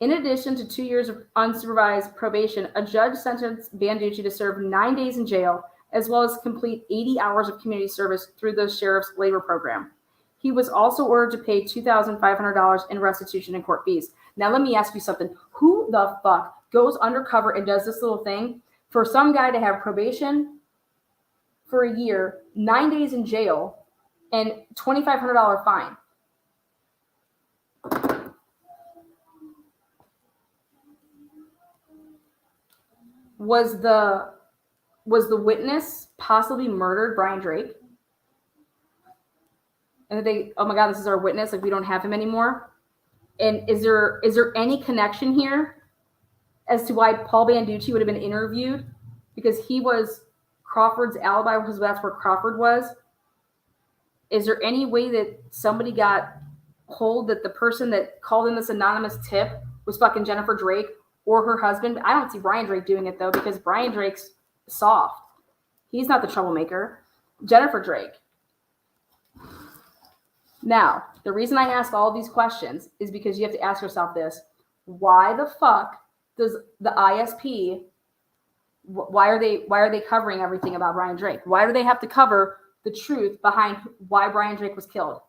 In addition to 2 years of unsupervised probation, a judge sentenced Banducci to serve 9 days in jail, as well as complete 80 hours of community service through the sheriff's labor program. He was also ordered to pay $2,500 in restitution and court fees. Now, let me ask you something. Who the fuck goes undercover and does this little thing for some guy to have probation for a year, 9 days in jail, and $2,500 fine? Was the witness possibly murdered Brian Drake? And they, oh my God, this is our witness. Like, we don't have him anymore. And is there any connection here as to why Paul Banducci would have been interviewed? Because he was Crawford's alibi, because that's where Crawford was. Is there any way that somebody got hold that the person that called in this anonymous tip was fucking Jennifer Drake or her husband? I don't see Brian Drake doing it, though, because Brian Drake's soft. He's not the troublemaker. Jennifer Drake. Now, the reason I ask all of these questions is because you have to ask yourself this. Why the fuck does the ISP, why are they covering everything about Brian Drake? Why do they have to cover the truth behind why Brian Drake was killed?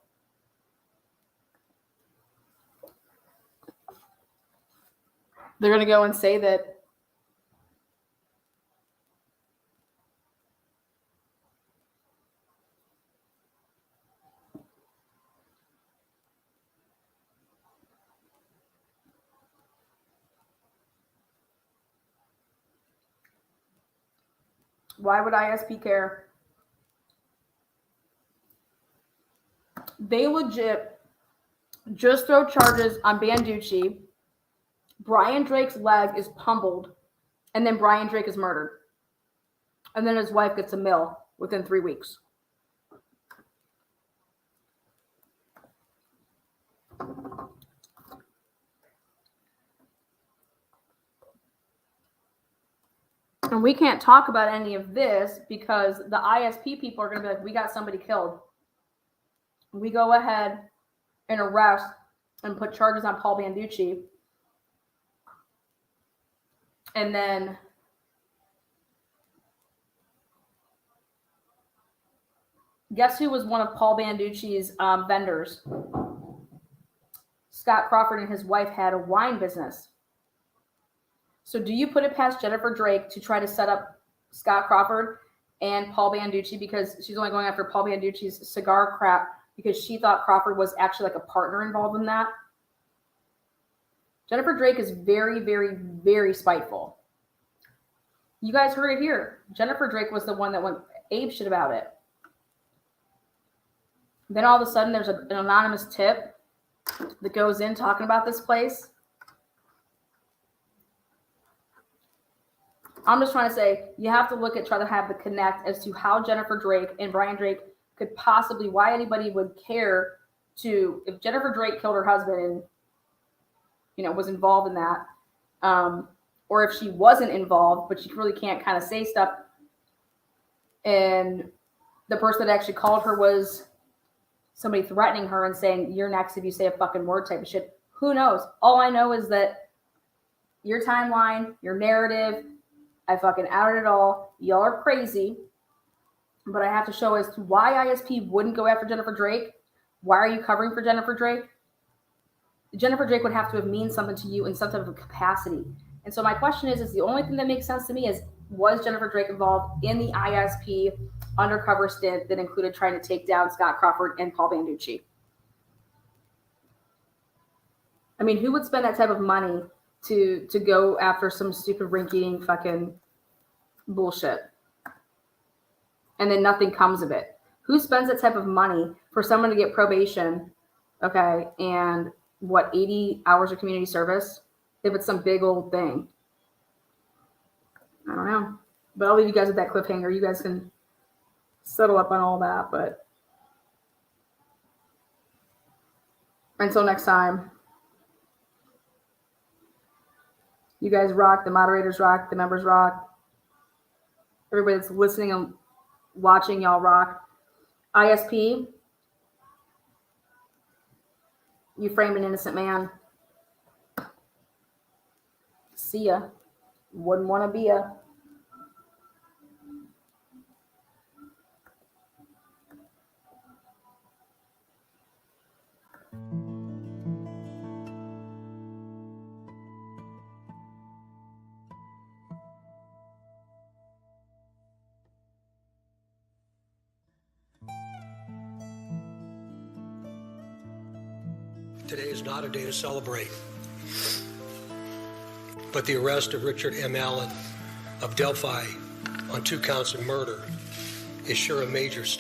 They're going to go and say that why would ISP care? They legit just throw charges on Banducci. Brian Drake's leg is pummeled, and then Brian Drake is murdered. And then his wife gets a mill within 3 weeks. And we can't talk about any of this because the ISP people are going to be like, we got somebody killed. We go ahead and arrest and put charges on Paul Banducci. And then guess who was one of Paul Banducci's vendors? Scott Crawford and his wife had a wine business. So do you put it past Jennifer Drake to try to set up Scott Crawford and Paul Banducci, because she's only going after Paul Banducci's cigar crap because she thought Crawford was actually like a partner involved in that? Jennifer Drake is very, very, very spiteful. You guys heard it here. Jennifer Drake was the one that went apeshit about it. Then all of a sudden there's an anonymous tip that goes in talking about this place. I'm just trying to say, you have to look at, try to have the connect as to how Jennifer Drake and Brian Drake could possibly, why anybody would care to, if Jennifer Drake killed her husband and, you know, was involved in that, or if she wasn't involved, but she really can't kind of say stuff, and the person that actually called her was somebody threatening her and saying, you're next if you say a fucking word type of shit. Who knows? All I know is that your timeline, your narrative, I fucking outed it all. Y'all are crazy. But I have to show as to why ISP wouldn't go after Jennifer Drake. Why are you covering for Jennifer Drake? Jennifer Drake would have to have mean something to you in some type of capacity. And so my question is the only thing that makes sense to me is, was Jennifer Drake involved in the ISP undercover stint that included trying to take down Scott Crawford and Paul Banducci? I mean, who would spend that type of money to go after some stupid rinky-dink fucking bullshit and then nothing comes of it? Who spends that type of money for someone to get probation, okay, and what, 80 hours of community service if it's some big old thing? I don't know. But I'll leave you guys with that cliffhanger. You guys can settle up on all that. But Until next time. You guys rock. The moderators rock. The members rock. Everybody that's listening and watching, y'all rock. ISP, you framed an innocent man. See ya. Wouldn't want to be ya. Today is not a day to celebrate, but the arrest of Richard M. Allen of Delphi on 2 counts of murder is sure a major step